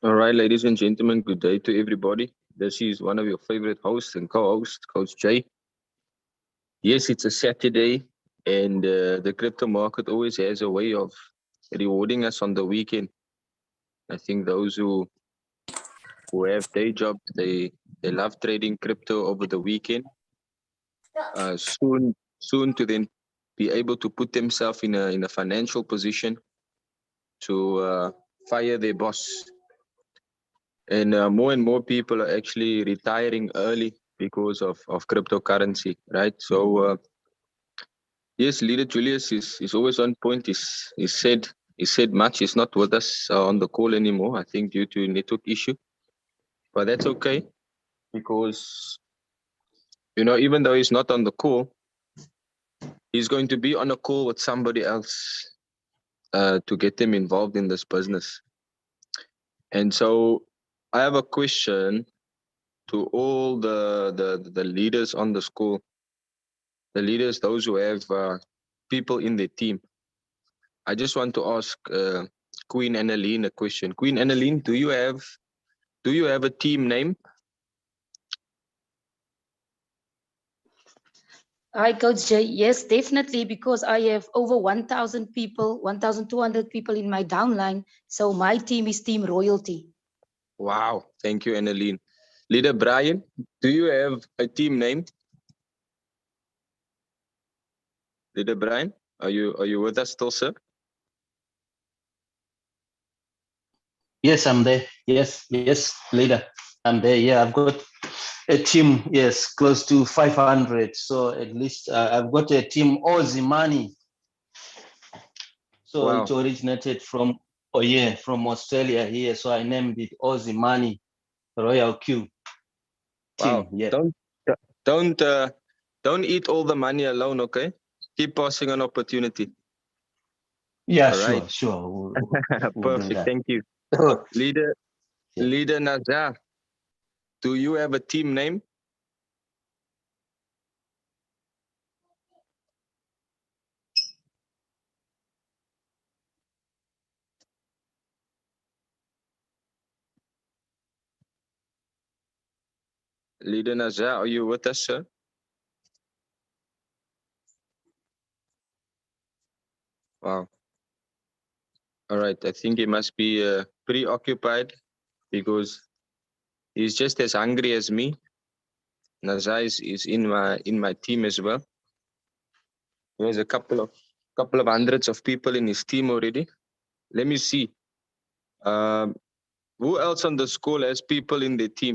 All right, ladies and gentlemen, good day to everybody. This is one of your favorite hosts and co-hosts, Coach Jay. Yes, it's a Saturday, and the crypto market always has a way of rewarding us on the weekend. I think those who have day jobs, they love trading crypto over the weekend. Soon to then be able to put themselves in a financial position to fire their boss. And more people are actually retiring early because of cryptocurrency, right? So yes, Leader Julius is always on point. He said much. He's not with us on the call anymore, I think due to network issue. But that's okay, because even though he's not on the call, he's going to be on a call with somebody else to get them involved in this business. And so I have a question to all the leaders on the school, the leaders, those who have people in their team. I just want to ask Queen Annaline a question. Queen Annaline, do you have a team name? Hi, Coach Jay. Yes, definitely, because I have over 1,000 people, 1,200 people in my downline. So my team is Team Royalty. Wow, thank you, Annaline. Leader Brian, do you have a team name? Leader Brian, are you with us still, sir? Yes, I'm there. Yes, leader. I'm there. Yeah, I've got a team, yes, close to 500. So at least I've got a team, Aussie Money. So Wow. it originated from Australia here. So I named it Aussie Money Royal Q team. Wow. Yeah. Don't eat all the money alone, okay? Keep passing on opportunity. Yeah, All right. sure. We'll do Perfect. that. Thank you. Yeah. Leader Nazar, do you have a team name? Leader Nazar, are you with us, sir? Wow. All right. I think he must be preoccupied because he's just as hungry as me. Nazar is in my team as well. He has a couple of hundreds of people in his team already. Let me see. Who else on the school has people in their team?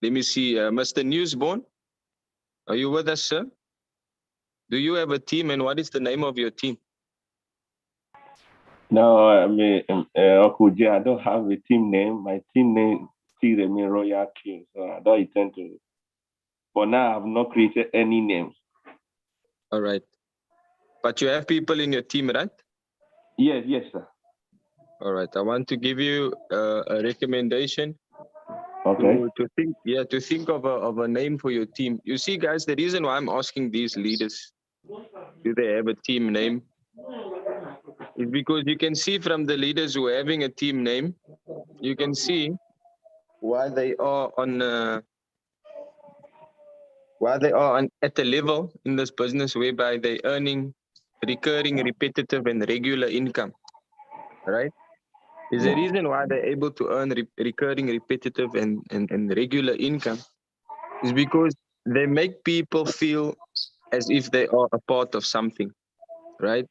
Let me see. Mr. Newsborn, are you with us, sir? Do you have a team, and what is the name of your team? No, I mean, Okuja, I don't have a team name. My team name still remain Royal King, so I don't intend to. For now, I've not created any names. All right. But you have people in your team, right? Yes, sir. All right. I want to give you a recommendation. Okay. To think of a name for your team. You see, guys, the reason why I'm asking these leaders, do they have a team name, is because you can see from the leaders who are having a team name, you can see why they are at a level in this business whereby they're earning recurring, repetitive, and regular income, right? There's a reason why they're able to earn recurring, repetitive, and regular income is because they make people feel as if they are a part of something, right?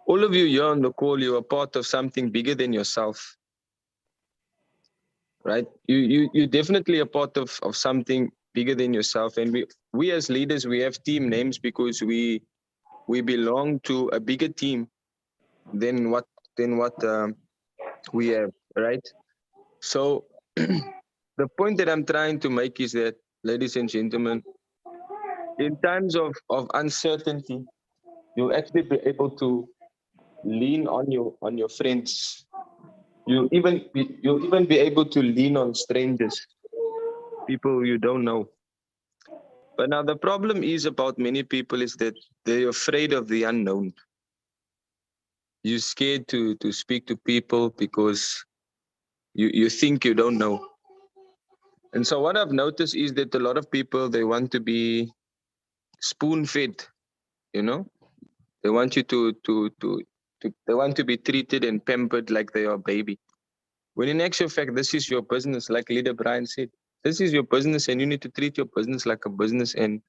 All of you here on the call, you are part of something bigger than yourself, right? You're definitely a part of something bigger than yourself. And we as leaders, we have team names because we belong to a bigger team than what we have, right? So the point that I'm trying to make is that, ladies and gentlemen, in times of uncertainty, you'll actually be able to lean on your friends. You'll even be able to lean on strangers, people you don't know. But now the problem is about many people is that they're afraid of the unknown. You're scared to speak to people because you think you don't know. And so what I've noticed is that a lot of people, they want to be spoon-fed, you know? They want you they want to be treated and pampered like they are a baby. When in actual fact, this is your business, like Leader Brian said. This is your business, and you need to treat your business like a business and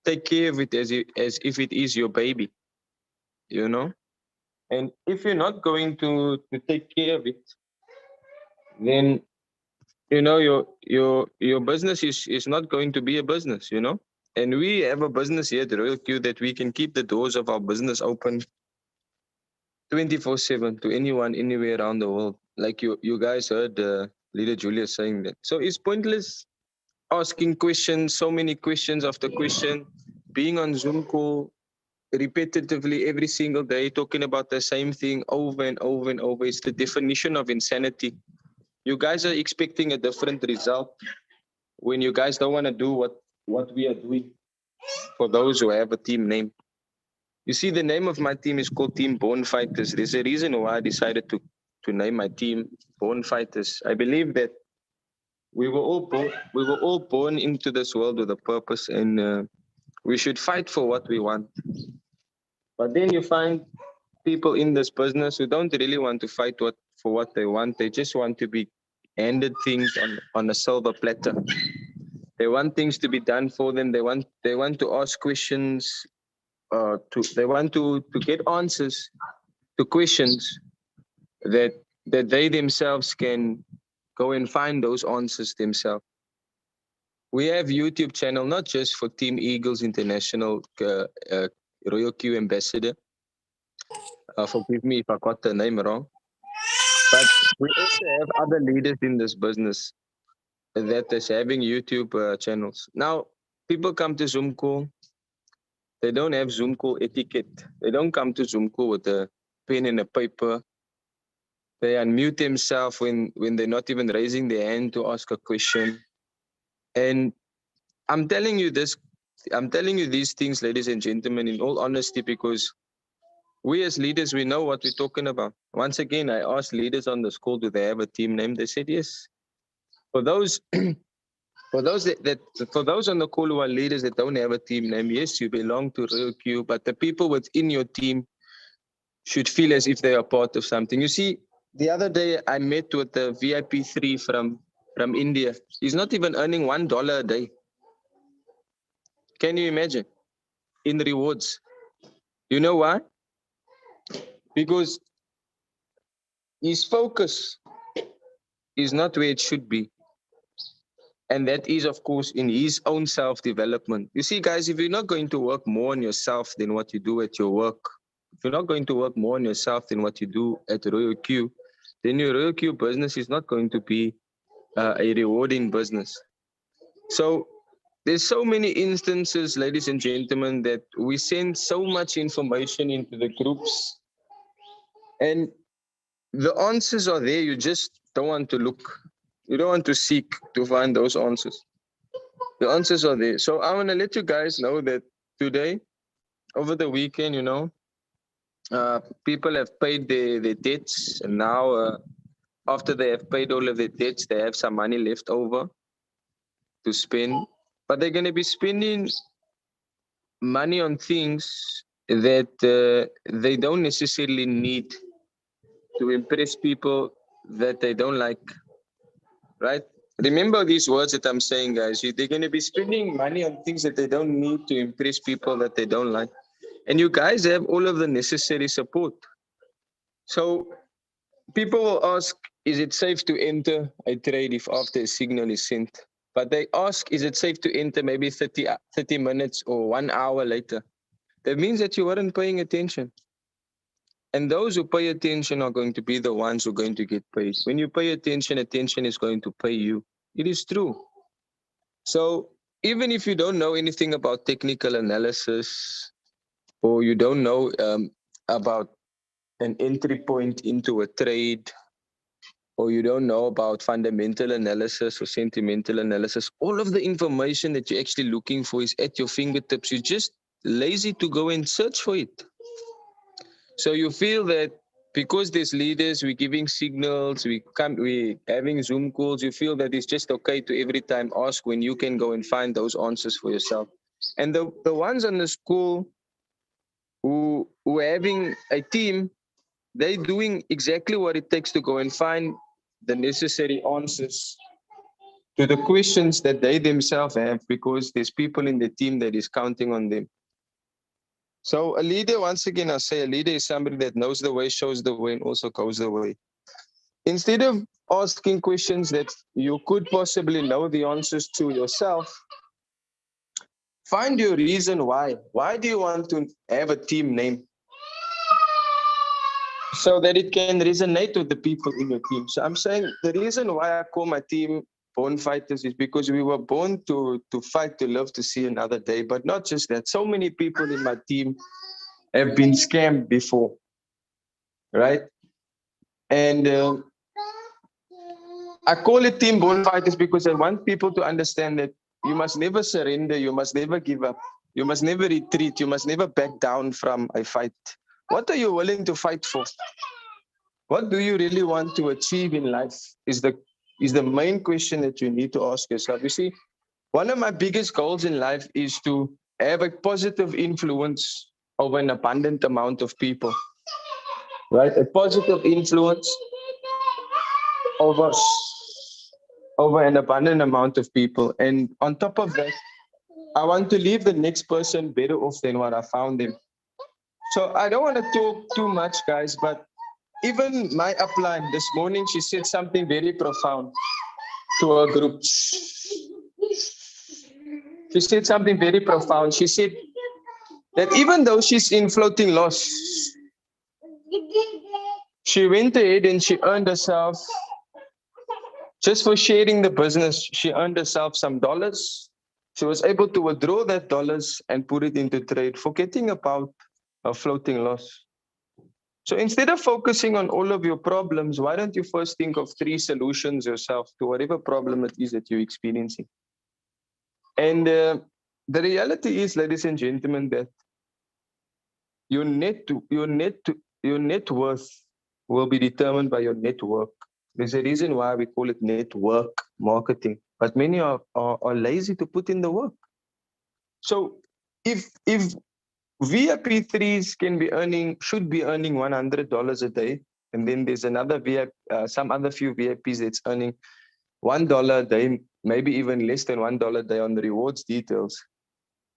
take care of it as if it is your baby, you know? And if you're not going to take care of it, then you know your business is not going to be a business, you know? And we have a business here at Royal Q that we can keep the doors of our business open 24/7 to anyone, anywhere around the world. Like you guys heard Leader Julius saying that. So it's pointless asking questions, so many questions after question, being on Zoom call repetitively every single day, talking about the same thing over and over and over. It's the definition of insanity. You guys are expecting a different result when you guys don't want to do what we are doing for those who have a team name. You see, the name of my team is called Team Born Fighters. There's a reason why I decided to name my team Born Fighters. I believe that we were all born into this world with a purpose, and we should fight for what we want. But then you find people in this business who don't really want to fight for what they want. They just want to be handed things on a silver platter. They want things to be done for them. They want to ask questions get answers to questions that they themselves can go and find those answers themselves. We have YouTube channel not just for Team Eagles International, Royal Q Ambassador. Forgive me if I got the name wrong. But we also have other leaders in this business that is having YouTube channels. Now, people come to Zoom call. They don't have Zoom call etiquette. They don't come to Zoom call with a pen and a paper. They unmute themselves when they're not even raising their hand to ask a question. And I'm telling you these things, ladies and gentlemen, in all honesty, because we as leaders, we know what we're talking about. Once again, I asked leaders on the call, do they have a team name? They said yes. For those on the call who are leaders that don't have a team name, yes, you belong to Royal Q, but the people within your team should feel as if they are part of something. You see, the other day I met with the VIP3 from India. He's not even earning $1 a day. Can you imagine? In rewards. You know why? Because his focus is not where it should be. And that is, of course, in his own self-development. You see, guys, if you're not going to work more on yourself than what you do at your work, if you're not going to work more on yourself than what you do at Royal Q, then your Royal Q business is not going to be a rewarding business. So there's so many instances, ladies and gentlemen, that we send so much information into the groups and the answers are there. You just don't want to look. You don't want to seek to find those answers. The answers are there. So I want to let you guys know that today, over the weekend, people have paid their debts. And now, after they have paid all of their debts, they have some money left over to spend. But they're going to be spending money on things that they don't necessarily need to impress people that they don't like, right? Remember these words that I'm saying, guys. They're going to be spending money on things that they don't need to impress people that they don't like. And you guys have all of the necessary support. So people will ask, is it safe to enter a trade if after a signal is sent? But they ask, is it safe to enter maybe 30 minutes or 1 hour later? That means that you weren't paying attention. And those who pay attention are going to be the ones who are going to get paid. When you pay attention, attention is going to pay you. It is true. So even if you don't know anything about technical analysis, or you don't know about an entry point into a trade, or you don't know about fundamental analysis or sentimental analysis, all of the information that you're actually looking for is at your fingertips. You're just lazy to go and search for it. So you feel that because there's leaders, we're giving signals, we're having Zoom calls, you feel that it's just okay to every time ask when you can go and find those answers for yourself. And the ones on the school who are having a team, they're doing exactly what it takes to go and find the necessary answers to the questions that they themselves have, because there's people in the team that is counting on them. So a leader, once again, I say a leader is somebody that knows the way, shows the way, and also goes the way. Instead of asking questions that you could possibly know the answers to yourself, find your reason why. Why do you want to have a team name? So that it can resonate with the people in your team. So I'm saying the reason why I call my team Born Fighters is because we were born to fight, to live, to see another day. But not just that. So many people in my team have been scammed before, right? And I call it Team Born Fighters because I want people to understand that you must never surrender, you must never give up, you must never retreat, you must never back down from a fight. What are you willing to fight for? What do you really want to achieve in life is the main question that you need to ask yourself. You see, one of my biggest goals in life is to have a positive influence over an abundant amount of people, right? A positive influence over an abundant amount of people. And on top of that, I want to leave the next person better off than what I found them. So I don't want to talk too much, guys, but even my upline this morning, she said something very profound to her group. She said something very profound. She said that even though she's in floating loss, she went ahead and she earned herself, just for sharing the business, she earned herself some dollars. She was able to withdraw that dollars and put it into trade, forgetting about her floating loss. So instead of focusing on all of your problems, why don't you first think of 3 solutions yourself to whatever problem it is that you're experiencing? And the reality is, ladies and gentlemen, that your net worth will be determined by your network. There's a reason why we call it network marketing, but many are lazy to put in the work. So if VIP3s should be earning $100 a day, and then there's another some other few VIPs that's earning $1 a day, maybe even less than $1 a day on the rewards details.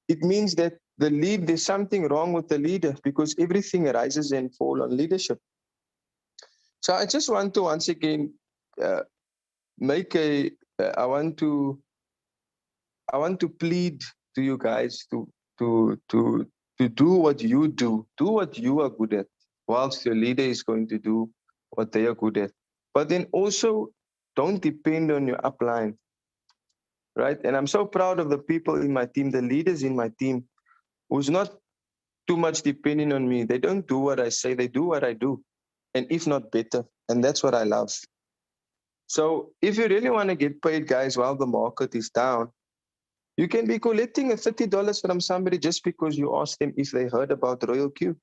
It means that there's something wrong with the leader, because everything rises and falls on leadership. So I just want to once again I want to plead to you guys to do what you do what you are good at, whilst your leader is going to do what they are good at. But then also don't depend on your upline, right? And I'm so proud of the people in my team, the leaders in my team, who's not too much depending on me. They don't do what I say, they do what I do, and if not better. And that's what I love. So if you really want to get paid, guys, while the market is down, you can be collecting $30 from somebody just because you asked them if they heard about Royal Q.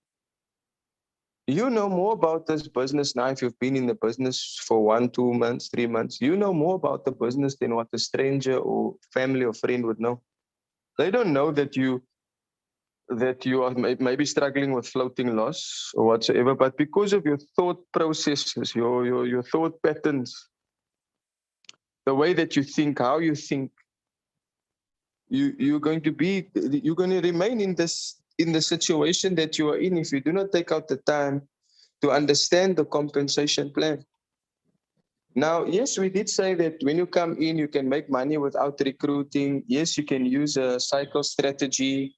You know more about this business now if you've been in the business for 1, 2 months, 3 months. You know more about the business than what a stranger or family or friend would know. They don't know that you are maybe struggling with floating loss or whatsoever, but because of your thought processes, your thought patterns, the way that you think, how you think, you're going to remain in the situation that you are in if you do not take out the time to understand the compensation plan. Now, yes, we did say that when you come in, you can make money without recruiting. Yes, you can use a cycle strategy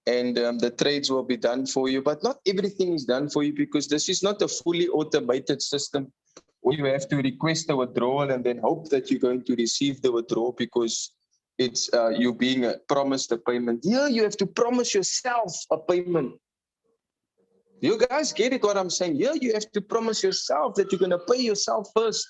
and the trades will be done for you, but not everything is done for you, because this is not a fully automated system where you have to request a withdrawal and then hope that you're going to receive the withdrawal because it's you being promised a payment. Here, you have to promise yourself a payment. You guys get it what I'm saying? Here, you have to promise yourself that you're going to pay yourself first.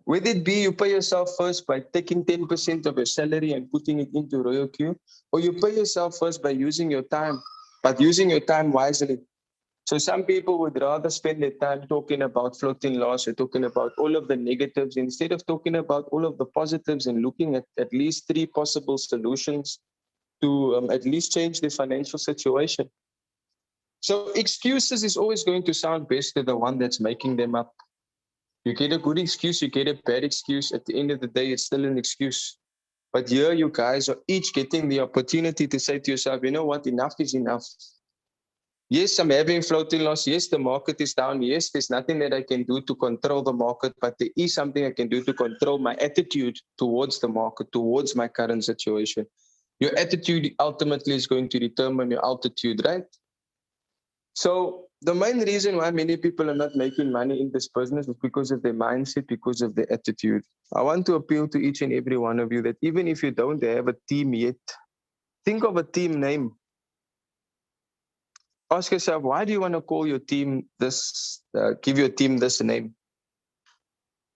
Whether it be you pay yourself first by taking 10% of your salary and putting it into Royal Q, or you pay yourself first by using your time, but using your time wisely. So some people would rather spend their time talking about floating loss or talking about all of the negatives instead of talking about all of the positives and looking at least 3 possible solutions to at least change their financial situation. So excuses is always going to sound best to the one that's making them up. You get a good excuse, you get a bad excuse. At the end of the day, it's still an excuse. But here you guys are each getting the opportunity to say to yourself, you know what, enough is enough. Yes, I'm having floating loss. Yes, the market is down. Yes, there's nothing that I can do to control the market, but there is something I can do to control my attitude towards the market, towards my current situation. Your attitude ultimately is going to determine your altitude, right? So the main reason why many people are not making money in this business is because of their mindset, because of their attitude. I want to appeal to each and every one of you that even if you don't have a team yet, think of a team name. Ask yourself, why do you want to call your team this, give your team this name?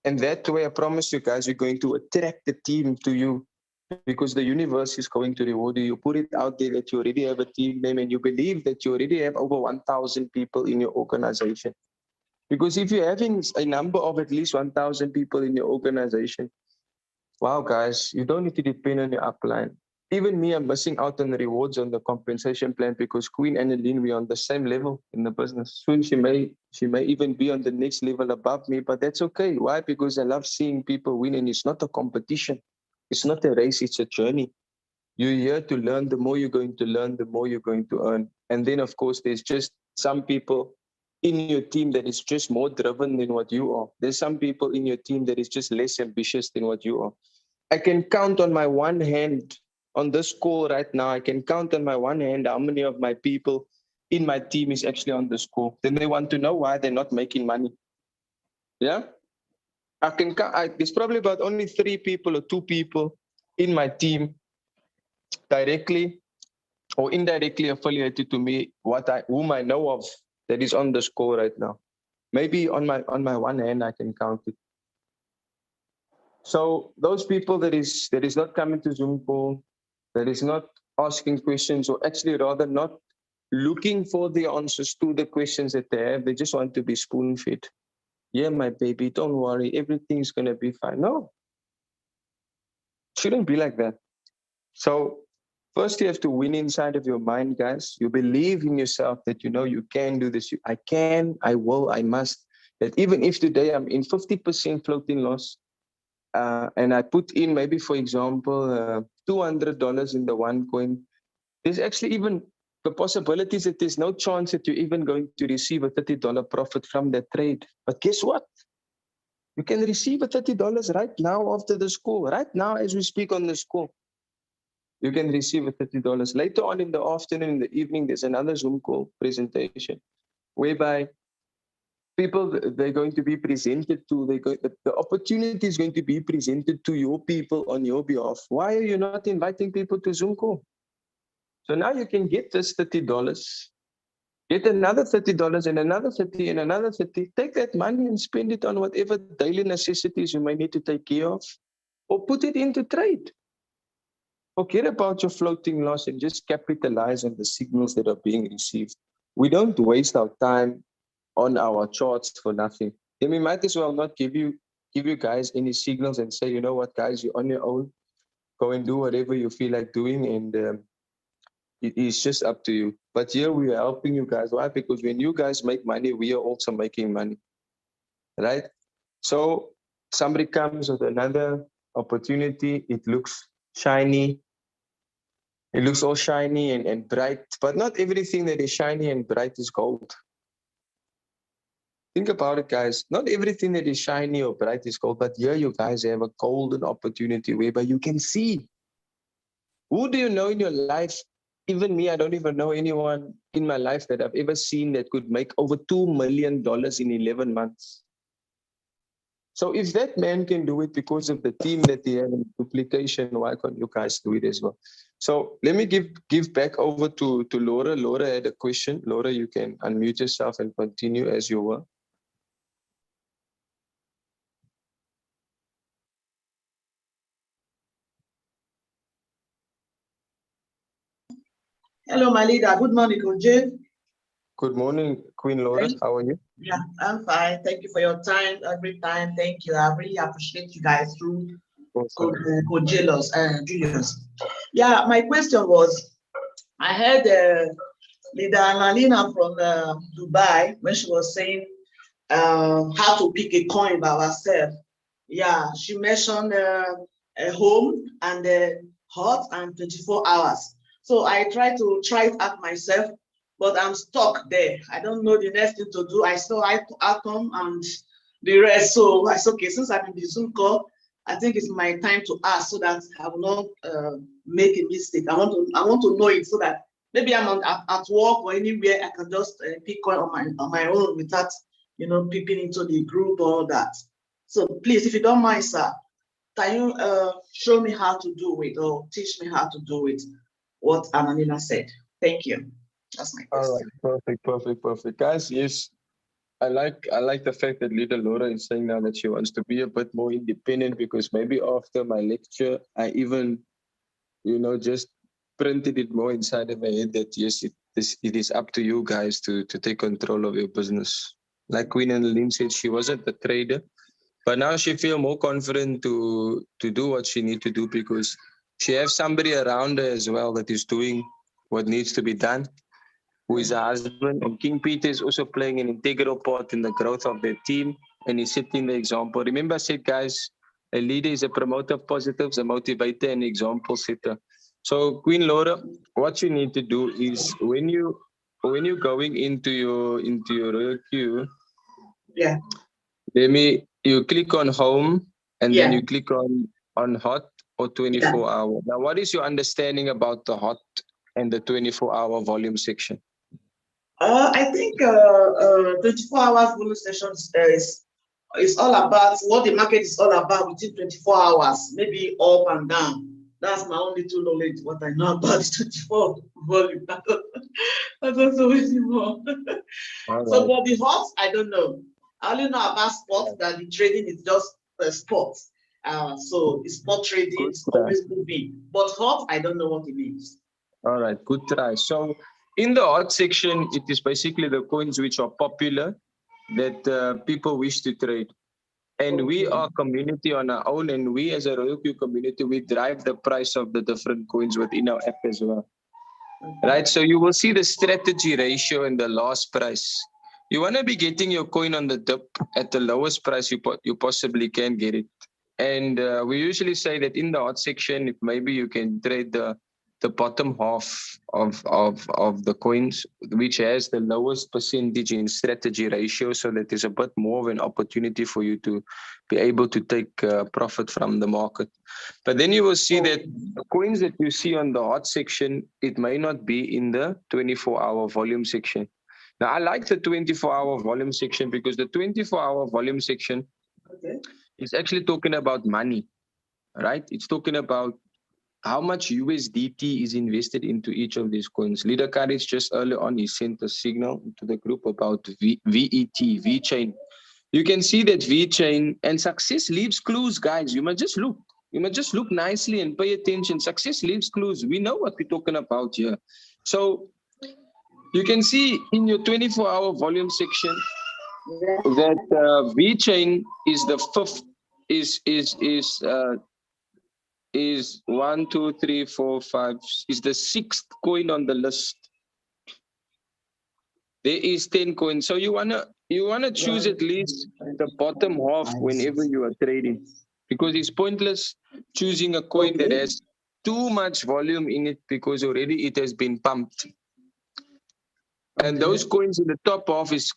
And that way, I promise you guys, you're going to attract the team to you because the universe is going to reward you. You put it out there that you already have a team name and you believe that you already have over 1,000 people in your organization. Because if you're having a number of at least 1,000 people in your organization, wow, guys, you don't need to depend on your upline. Even me, I'm missing out on the rewards on the compensation plan because Queen Anneline, we're on the same level in the business. Soon she may even be on the next level above me, but that's okay. Why? Because I love seeing people win, and it's not a competition. It's not a race, it's a journey. You're here to learn. The more you're going to learn, the more you're going to earn. And then, of course, there's just some people in your team that is just more driven than what you are. There's some people in your team that is just less ambitious than what you are. I can count on my one hand on this call right now. I can count on my one hand how many of my people in my team is actually on this call. Then they want to know why they're not making money. Yeah? There's probably about only 3 people or 2 people in my team directly or indirectly affiliated to me, whom I know of that is on this call right now. Maybe on my one hand I can count it. So those people that is not coming to Zoom call, that is not asking questions, or actually rather not looking for the answers to the questions that they have, they just want to be spoon-fed. Yeah, my baby, don't worry, everything's gonna be fine. No, shouldn't be like that. So first you have to win inside of your mind, guys. You believe in yourself that you know you can do this. I can, I will, I must. That even if today I'm in 50% floating loss, and I put in maybe, for example, $200 in the one coin, there's actually even the possibilities that there's no chance that you're even going to receive a $30 profit from that trade. But guess what? You can receive a $30 right now after this call. Right now, as we speak on this call, you can receive a $30. Later on in the afternoon, in the evening, there's another Zoom call presentation whereby people, they're going to be presented to, the opportunity is going to be presented to your people on your behalf. Why are you not inviting people to Zoom call? So now you can get this $30, get another $30 and another 30 and another 30. Take that money and spend it on whatever daily necessities you may need to take care of, or put it into trade. Forget about your floating loss and just capitalize on the signals that are being received. We don't waste our time on our charts for nothing. Then we might as well not give you guys any signals and say, you know what, guys, you're on your own. Go and do whatever you feel like doing, and it's just up to you. But here we are helping you guys. Why? Because when you guys make money, we are also making money, right? So somebody comes with another opportunity. It looks shiny. It looks all shiny and bright, but not everything that is shiny and bright is gold. Think about it, guys. Not everything that is shiny or bright is gold, but here you guys have a golden opportunity whereby you can see. Who do you know in your life? Even me, I don't even know anyone in my life that I've ever seen that could make over $2 million in 11 months. So if that man can do it because of the team that he had in duplication, why can't you guys do it as well? So let me give back over to Laura. Laura had a question. Laura, you can unmute yourself and continue as you were. Hello, my leader. Good morning, Koje. Good morning, Queen Laura. How are you? Yeah, I'm fine. Thank you for your time every time. Thank you. I really appreciate you guys through Julius. Yeah, my question was, I heard Leader Annalena from Dubai when she was saying how to pick a coin by herself. Yeah, she mentioned a home and hot and 24 hours. So I try it out myself, but I'm stuck there. I don't know the next thing to do. I saw Atom and the rest. So I said, okay, since I'm in the Zoom call, I think it's my time to ask so that I will not make a mistake. I want to know it so that maybe I'm at work or anywhere, I can just pick one on my own without, peeping into the group or all that. So please, if you don't mind, sir, can you show me how to do it or teach me how to do it? What Annalena said. Thank you. That's my question. All right, perfect. Guys, yes, I like the fact that Leader Laura is saying now that she wants to be a bit more independent, because maybe after my lecture, I even, just printed it more inside of my head that yes, it is up to you guys to take control of your business. Like Queen Annalena said, she wasn't a trader, but now she feels more confident to do what she needs to do, because she has somebody around her as well that is doing what needs to be done, who is a husband. And King Peter is also playing an integral part in the growth of their team, and he's setting the example. Remember I said, guys, a leader is a promoter of positives, a motivator, and example setter. So Queen Laura, what you need to do is when you're going into your Royal Queue, Yeah. You click on home and then Yeah. you click on hot or 24-hour. Now, what is your understanding about the hot and the 24-hour volume section? I think 24 hours volume sessions is all about what the market is all about within 24 hours, maybe up and down. That's my only two knowledge, what I know about 24 volume. I don't know anymore. So, but the hot, I don't know. I only know about sports, that the trading is just sports. So it's sport trading, it's always moving. But hot, I don't know what it means. All right, good try. So in the hot section, it is basically the coins which are popular that people wish to trade. And we are community on our own, and we as a Royal Queue community, we drive the price of the different coins within our app as well. Right, so you will see the strategy ratio and the last price. You want to be getting your coin on the dip at the lowest price you possibly can get it. And we usually say that in the hot section, if maybe you can trade the bottom half of the coins, which has the lowest percentage in strategy ratio, so that there's a bit more of an opportunity for you to be able to take profit from the market. But then you will see that the coins that you see on the hot section, it may not be in the 24-hour volume section. Now, I like the 24-hour volume section because the 24-hour volume section is actually talking about money, right? It's talking about how much USDT is invested into each of these coins. Leader Courage just earlier on, he sent a signal to the group about VeChain. You can see that VeChain and success leaves clues, guys. You must just look. You must just look nicely and pay attention. Success leaves clues. We know what we're talking about here. So you can see in your 24-hour volume section that VeChain is the fifth, is 1, 2, 3, 4, 5, is the sixth coin on the list. There is 10 coins. So you wanna choose at least the bottom half whenever you are trading, because it's pointless choosing a coin that has too much volume in it because already it has been pumped. And those coins in the top half is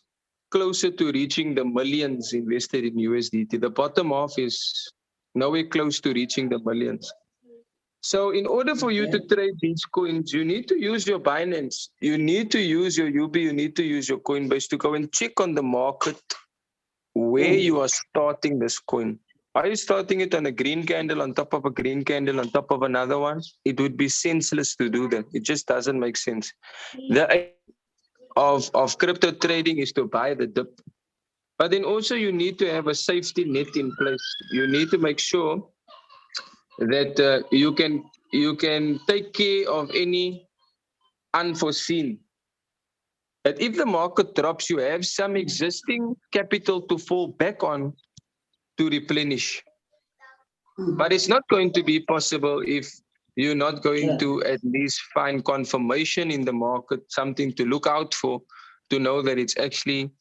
closer to reaching the millions invested in USDT. The bottom half is nowhere close to reaching the millions. So in order for you to trade these coins, you need to use your Binance, you need to use your UB, you need to use your Coinbase to go and check on the market where you are starting this coin. Are you starting it on a green candle, on top of a green candle, on top of another one? It would be senseless to do that. It just doesn't make sense. The aim of crypto trading is to buy the dip. But then also you need to have a safety net in place. You need to make sure that you can take care of any unforeseen. That if the market drops, you have some existing capital to fall back on to replenish. But it's not going to be possible if you're not going to at least find confirmation in the market, something to look out for, to know that it's actually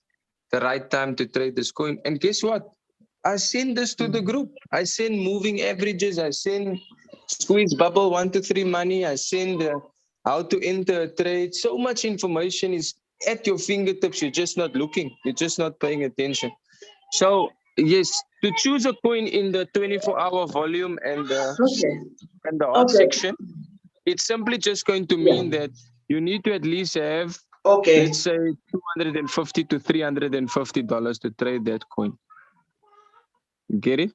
the right time to trade this coin. And guess what? I send this to the group. I send moving averages. I send squeeze bubble 1 to 3 money. I send how to enter a trade. So much information is at your fingertips. You're just not looking. You're just not paying attention. So yes, to choose a coin in the 24-hour volume and the hot section, it's simply just going to mean that you need to at least have, let's say, $250 to $350 to trade that coin. Get it?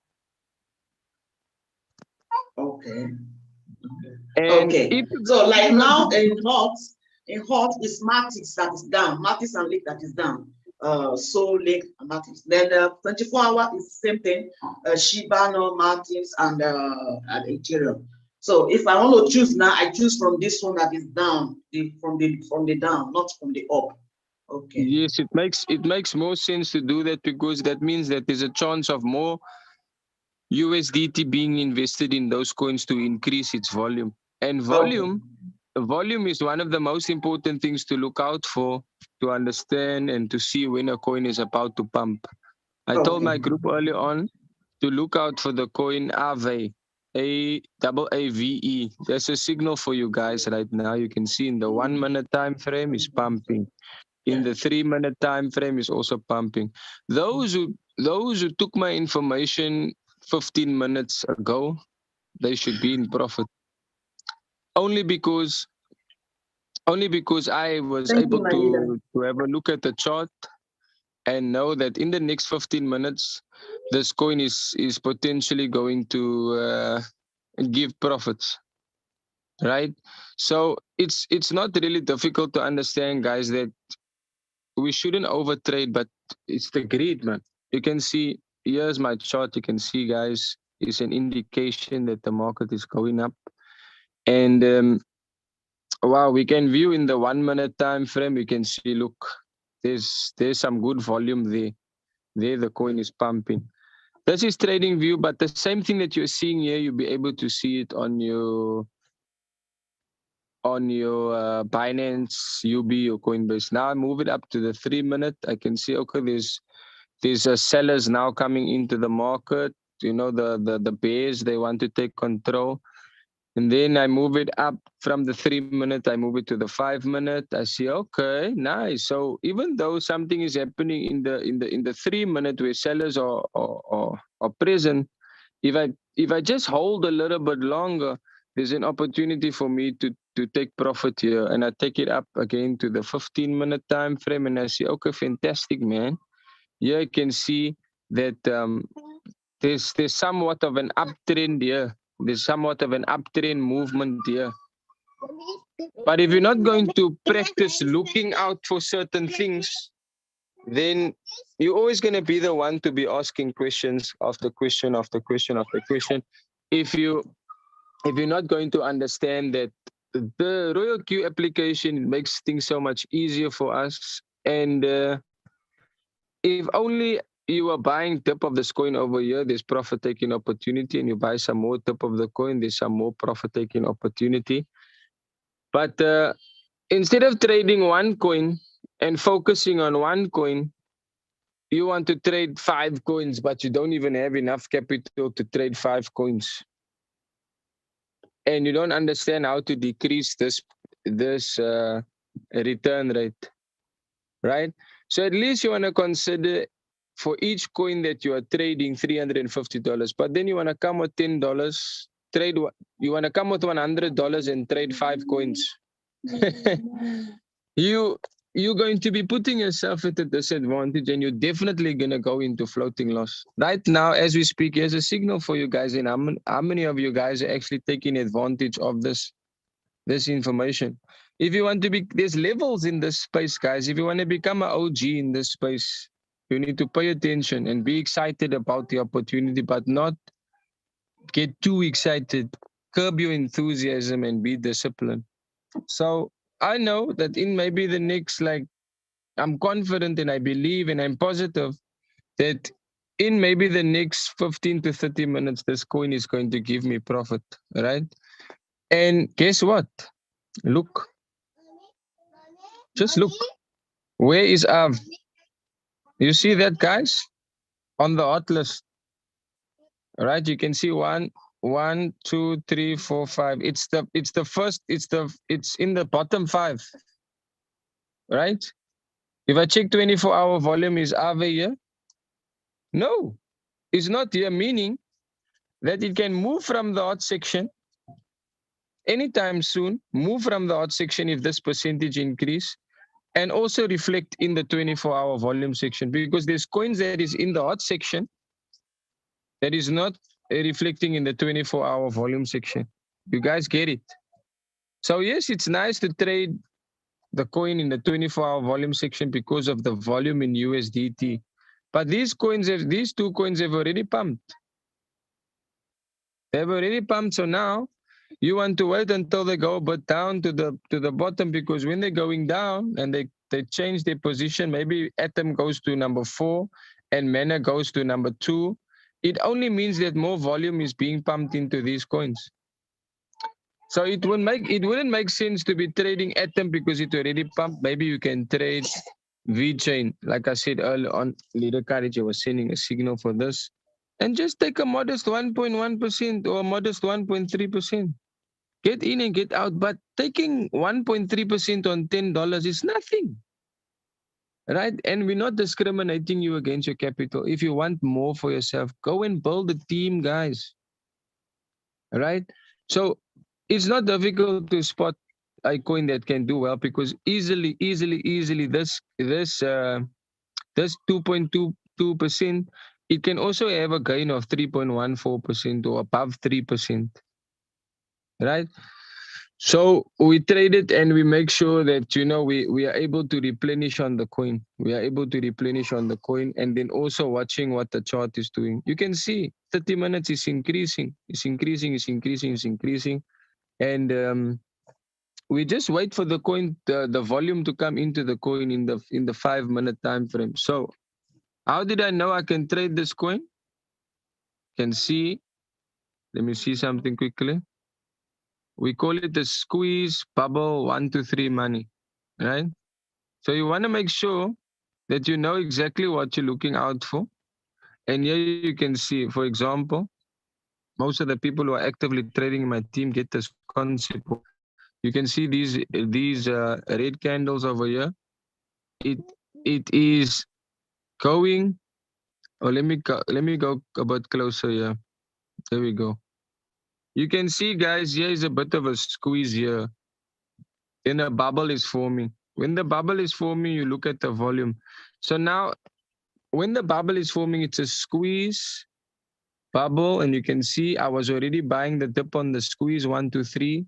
Okay. And so like now in hot is Matis that is down, Matis and Lake that is down. So Lake and Matis. Then 24-hour is the same thing. Shiba, no, Matis and Ethereum. So if I want to choose now, I choose from this one that is down, from the down, not from the up. Okay. Yes, it makes more sense to do that, because that means that there's a chance of more USDT being invested in those coins to increase its volume. And volume is one of the most important things to look out for, to understand and to see when a coin is about to pump. I told my group early on to look out for the coin Aave. AAVE. There's a signal for you guys right now. You can see in the 1 minute time frame is pumping. In the 3 minute time frame is also pumping. Those who took my information 15 minutes ago, they should be in profit. Only because I was Thank able you, to have a look at the chart and know that in the next 15 minutes, this coin is potentially going to give profits, right? So it's not really difficult to understand, guys, that we shouldn't overtrade, but it's the greed, man. You can see, here's my chart. You can see, guys, it's an indication that the market is going up. And wow, we can view in the 1 minute time frame. You can see, look, there's some good volume there. There, the coin is pumping. This is trading view, but the same thing that you're seeing here, you'll be able to see it on your Binance, UB, or Coinbase. Now I move it up to the 3 minute. I can see, okay, there's sellers now coming into the market. You know, the bears, they want to take control. And then I move it up from the 3 minute, I move it to the 5 minute. I see, okay, nice. So even though something is happening in the 3 minute where sellers are present, if I just hold a little bit longer, there's an opportunity for me to take profit here. And I take it up again to the 15 minute time frame, and I see, okay, fantastic, man. Here I can see that there's somewhat of an uptrend here. There's somewhat of an uptrend movement here. But if you're not going to practice looking out for certain things, then you're always going to be the one to be asking questions after question after question after question. If you're not going to understand that the Royal Q application makes things so much easier for us, and if only you are buying dip of this coin over here, there's profit taking opportunity, and you buy some more dip of the coin, there's some more profit taking opportunity. But instead of trading one coin and focusing on one coin, you want to trade 5 coins, but you don't even have enough capital to trade 5 coins. And you don't understand how to decrease this return rate, right? So at least you want to consider for each coin that you are trading $350, but then you want to come with $10, you want to come with $100 and trade 5 coins. You're going to be putting yourself at a disadvantage, and you're definitely going to go into floating loss. Right now, as we speak, here's a signal for you guys, and how many of you guys are actually taking advantage of this information. If you want to be, there's levels in this space, guys. If you want to become an OG in this space, you need to pay attention and be excited about the opportunity, but not get too excited. Curb your enthusiasm and be disciplined. So I know that in maybe the next, I'm confident and I believe and I'm positive that in maybe the next 15 to 30 minutes, this coin is going to give me profit, right? And guess what? Look. Just look. Where is Av? You see that, guys? On the hot list. All right, you can see 1, 2, 3, 4, 5. It's in the bottom 5. Right? If I check 24-hour volume, is Ave here? No, it's not here, meaning that it can move from the hot section anytime soon, move from the hot section if this percentage increase, and also reflect in the 24-hour volume section, because there's coins that is in the hot section that is not reflecting in the 24-hour volume section. You guys get it? So yes, it's nice to trade the coin in the 24-hour volume section because of the volume in USDT. But these 2 coins have already pumped. They've already pumped, so now you want to wait until they go a bit down to the bottom, because when they're going down and they change their position, maybe Atom goes to number 4 and Mana goes to number 2, it only means that more volume is being pumped into these coins. So it wouldn't make sense to be trading Atom because it already pumped. Maybe you can trade VeChain. Like I said earlier on, Leader Courage was sending a signal for this. and just take a modest 1.1% or a modest 1.3%. Get in and get out. But taking 1.3% on $10 is nothing. Right? And we're not discriminating you against your capital. If you want more for yourself, go and build a team, guys. Right? So it's not difficult to spot a coin that can do well, because easily this 2.22%, it can also have a gain of 3.14% or above 3%. Right? So we trade it and we make sure that, you know, we are able to replenish on the coin. We are able to replenish on the coin, and then also watching what the chart is doing. You can see 30 minutes is increasing, it's increasing, it's increasing, it's increasing. And we just wait for the coin, the volume to come into the coin in the 5-minute time frame. So how did I know I can trade this coin? Can see, let me see something quickly. We call it the squeeze bubble 1 to 3 money, right? So you want to make sure that you know exactly what you're looking out for. And here you can see, for example, most of the people who are actively trading in my team get this concept. You can see these red candles over here. It is going. Oh, let me go a bit closer here. There we go. You can see, guys, here is a bit of a squeeze here. Then a bubble is forming. When the bubble is forming, you look at the volume. So now, when the bubble is forming, it's a squeeze bubble, and you can see I was already buying the dip on the squeeze 1, 2, 3.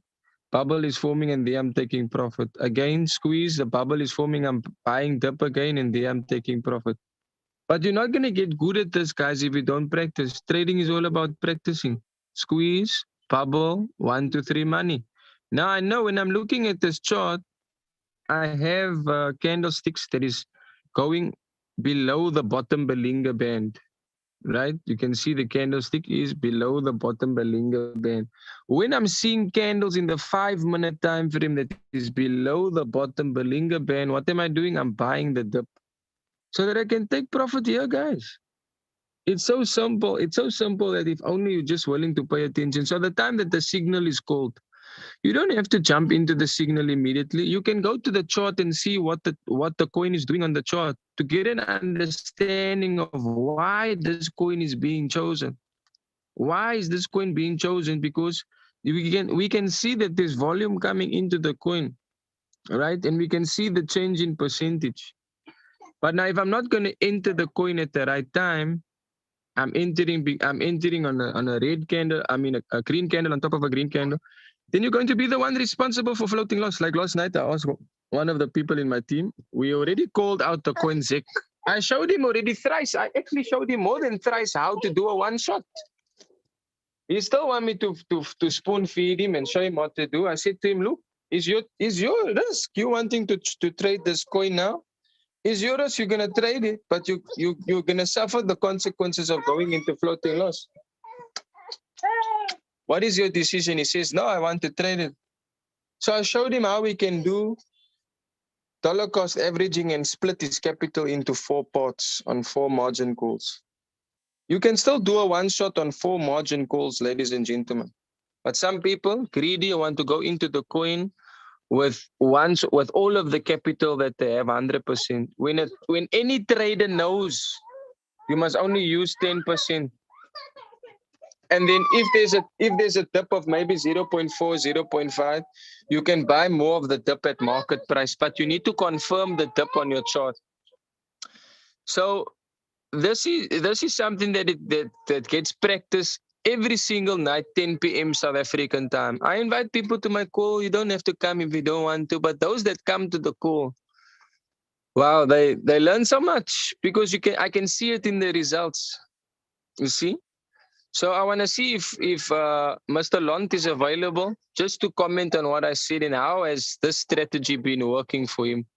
Bubble is forming, and there I'm taking profit. Again, squeeze, the bubble is forming, I'm buying dip again, and there I'm taking profit. But you're not going to get good at this, guys, if you don't practice. Trading is all about practicing. Squeeze, bubble, 1, 2, 3 money. Now I know when I'm looking at this chart, I have candlesticks that is going below the bottom Bollinger Band, right? You can see the candlestick is below the bottom Bollinger Band. When I'm seeing candles in the 5-minute time frame that is below the bottom Bollinger Band, what am I doing? I'm buying the dip so that I can take profit here, guys. It's so simple. It's so simple that if only you're just willing to pay attention. So the time that the signal is called, you don't have to jump into the signal immediately. You can go to the chart and see what the coin is doing on the chart to get an understanding of why this coin is being chosen. Why is this coin being chosen? Because we can see that there's volume coming into the coin, right? And we can see the change in percentage. But now if I'm not going to enter the coin at the right time, I'm entering on a red candle, I mean a green candle on top of a green candle, then you're going to be the one responsible for floating loss. Like last night, I asked one of the people in my team, we already called out the coin ZEC. I showed him already thrice. I actually showed him more than thrice how to do a one shot. He still want me to spoon feed him and show him what to do. I said to him, look, is your risk. You wanting to trade this coin now? Is yours, you're gonna trade it, but you're gonna suffer the consequences of going into floating loss. What is your decision? He says, no, I want to trade it. So I showed him how we can do dollar cost averaging and split his capital into 4 parts on 4 margin calls. You can still do a one shot on 4 margin calls, ladies and gentlemen. But some people, greedy, want to go into the coin with all of the capital that they have 100%. When any trader knows you must only use 10%. And then if there's a dip of maybe 0.4, 0.5, you can buy more of the dip at market price, but you need to confirm the dip on your chart. So this is something that gets practiced every single night, 10 p.m. South African time. I invite people to my call. You don't have to come if you don't want to, but those that come to the call, wow, they learn so much because I can see it in the results. You see? So I want to see if Mr. Lont is available just to comment on what I said and how has this strategy been working for him.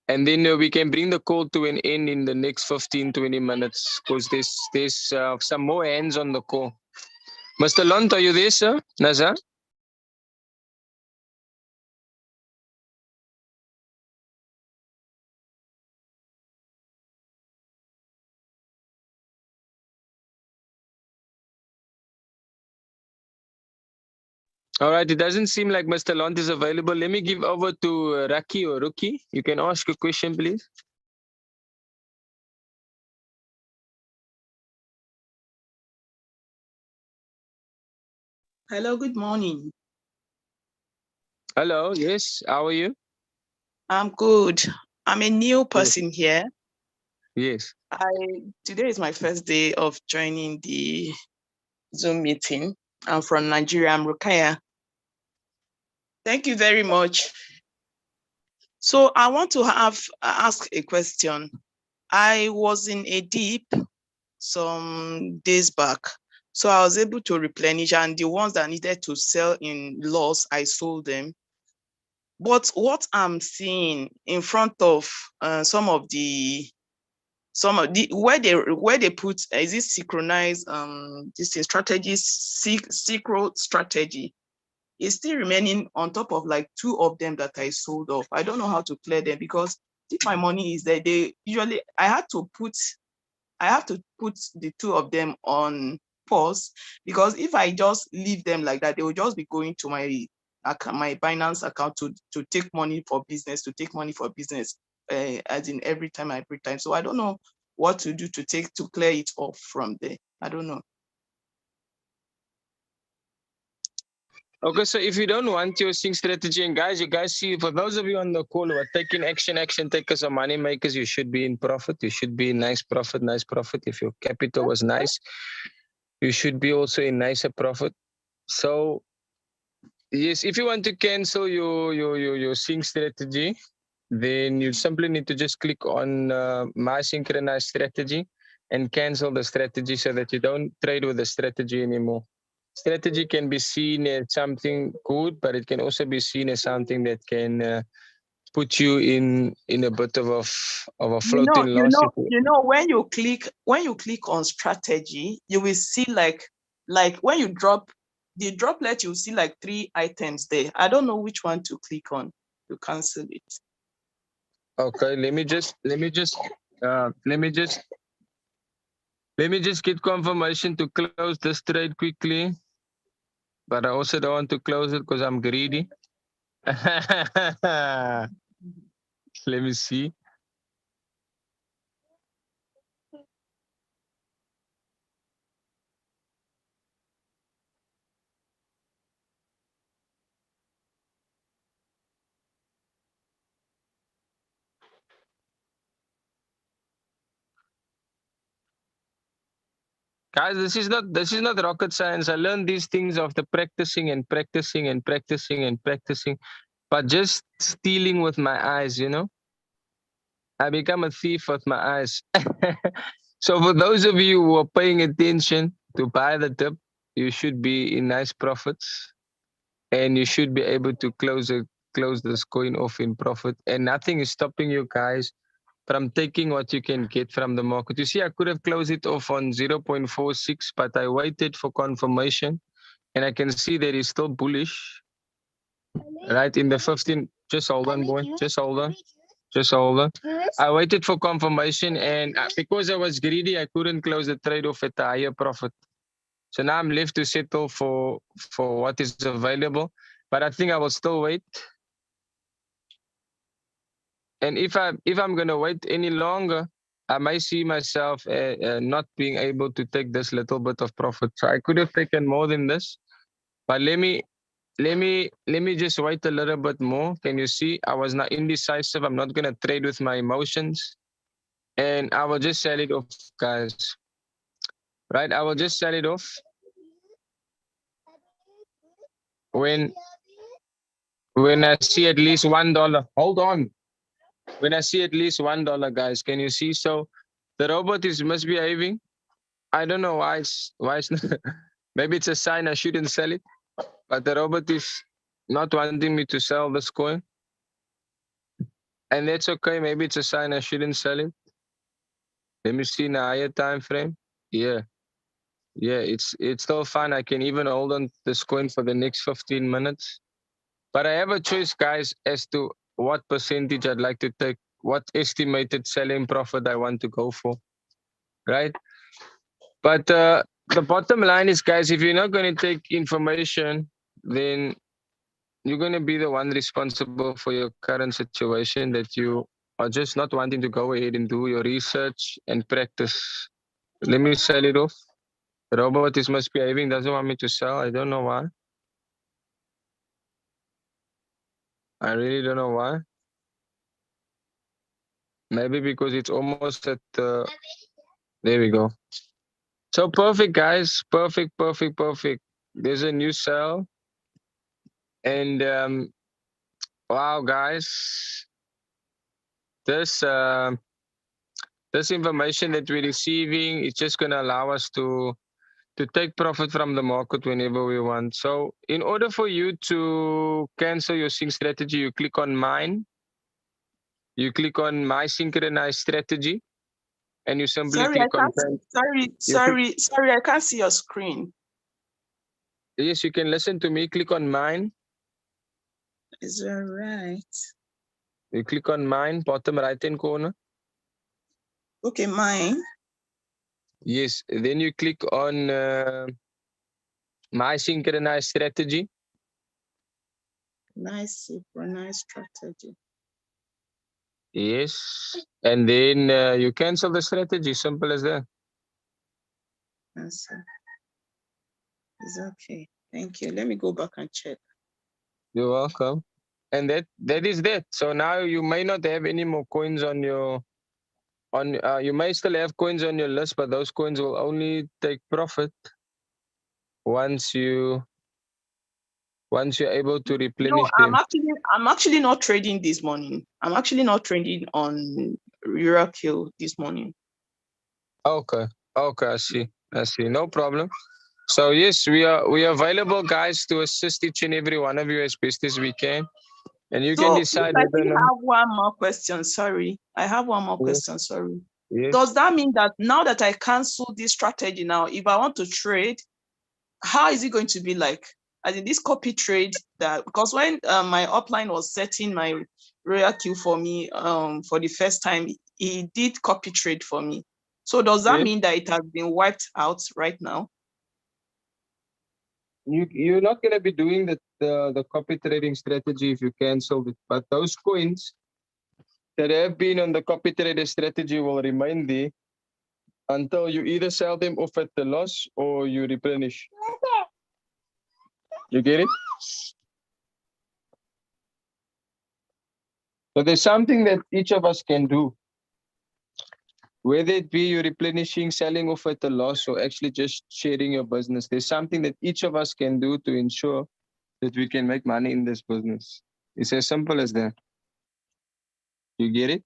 And then we can bring the call to an end in the next 15, 20 minutes because there's some more hands on the call. Mr. Lont, are you there, sir? Nazar? All right, it doesn't seem like Mr. Lont is available. Let me give over to Raki or Ruki. You can ask a question, please. Hello, good morning. Hello, yes, how are you? I'm good. I'm a new person here. Yes. Today is my first day of joining the Zoom meeting. I'm from Nigeria. I'm Rukaya. Thank you very much. So I want to ask a question. I was in a deep some days back, so I was able to replenish, and the ones that needed to sell in loss, I sold them. But what I'm seeing in front of some of the where they put is this synchronized this is strategy secret strategy is still remaining on top of like 2 of them that I sold off. I don't know how to clear them, because if my money is there, they usually I have to put the 2 of them on pause, because if I just leave them like that, they will just be going to my account, my Binance account to take money for business, as in every time. So I don't know what to do to clear it off from there. I don't know. Okay, so if you don't want your sync strategy, and guys, you guys see, for those of you on the call who are taking action takers or money makers, you should be in profit. You should be in nice profit. If your capital was nice, you should be also in nicer profit. So yes, if you want to cancel your sync strategy, then you simply need to just click on my synchronized strategy and cancel the strategy, so that you don't trade with the strategy anymore. Strategy can be seen as something good, but it can also be seen as something that can put you in a bit of a floating loss. When you click on strategy, you will see like when you drop the droplet, you'll see like 3 items there. I don't know which one to click on to cancel it. Okay, let me just get confirmation to close this trade quickly. But I also don't want to close it because I'm greedy. Let me see. Guys, this is not rocket science. I learned these things after practicing, but just stealing with my eyes, I become a thief with my eyes. So for those of you who are paying attention to buy the dip, you should be in nice profits, and you should be able to close this coin off in profit, and nothing is stopping you guys from taking what you can get from the market. You see, I could have closed it off on 0.46, but I waited for confirmation, and I can see that it's still bullish. Right in the 15, just hold on, boy. Just hold on. I waited for confirmation, and because I was greedy, I couldn't close the trade off at a higher profit. So now I'm left to settle for what is available, but I think I will still wait. And if I'm gonna wait any longer, I might see myself not being able to take this little bit of profit. So I could have taken more than this, but let me just wait a little bit more. Can you see? I was not indecisive. I'm not gonna trade with my emotions, and I will just sell it off, guys. Right? I will just sell it off when I see at least $1. Hold on. When I see at least $1, guys, can you see? So the robot is misbehaving. I don't know why it's not. Maybe it's a sign I shouldn't sell it, but the robot is not wanting me to sell this coin, and that's okay. Maybe it's a sign I shouldn't sell it. Let me see in a higher time frame. Yeah, it's still fine. I can even hold on this coin for the next 15 minutes, but I have a choice, guys, as to what percentage I'd like to take, what estimated selling profit I want to go for, right? But the bottom line is, guys, if you're not going to take information then you're going to be the one responsible for your current situation, that you are just not wanting to go ahead and do your research and practice. Let me sell it off. Robert is misbehaving, doesn't want me to sell. I don't know why. I really don't know why. Maybe because it's almost at the... There we go. So perfect, guys. Perfect. There's a new cell. And wow, guys. This information that we're receiving is just going to allow us to take profit from the market whenever we want. So in order for you to cancel your sync strategy, you click on mine. You click on my synchronized strategy, and you simply Sorry, I click on... can't. Sorry, I can't see your screen. Yes, you can listen to me. Click on mine. Is that right? You click on mine, bottom right-hand corner. Okay, mine. Yes, then you click on my synchronized strategy. Nice synchronized strategy. Yes, and then you cancel the strategy. Simple as that. It's okay. Thank you. Let me go back and check. You're welcome. And that is that. So now you may not have any more coins on your... you may still have coins on your list, but those coins will only take profit once you're able to replenish them. I'm actually not trading this morning. I'm actually not trading on Eurakill this morning. Okay, I see. No problem. So yes, we are available, guys, to assist each and every one of you as best as we can. And you can decide I whether... have one more question. Sorry. I have one more question. Sorry. Yes. Does that mean that now that I cancel this strategy now, if I want to trade, how is it going to be like? As in this copy trade, that because when my upline was setting my Royal Q for me for the first time, he did copy trade for me. So does that mean that it has been wiped out right now? You're not going to be doing the copy trading strategy if you cancel it, but those coins that have been on the copy trader strategy will remain there until you either sell them off at the loss or you replenish. You get it? So there's something that each of us can do. Whether it be you replenishing, selling off at a loss, or actually just sharing your business, there's something that each of us can do to ensure that we can make money in this business. It's as simple as that. You get it?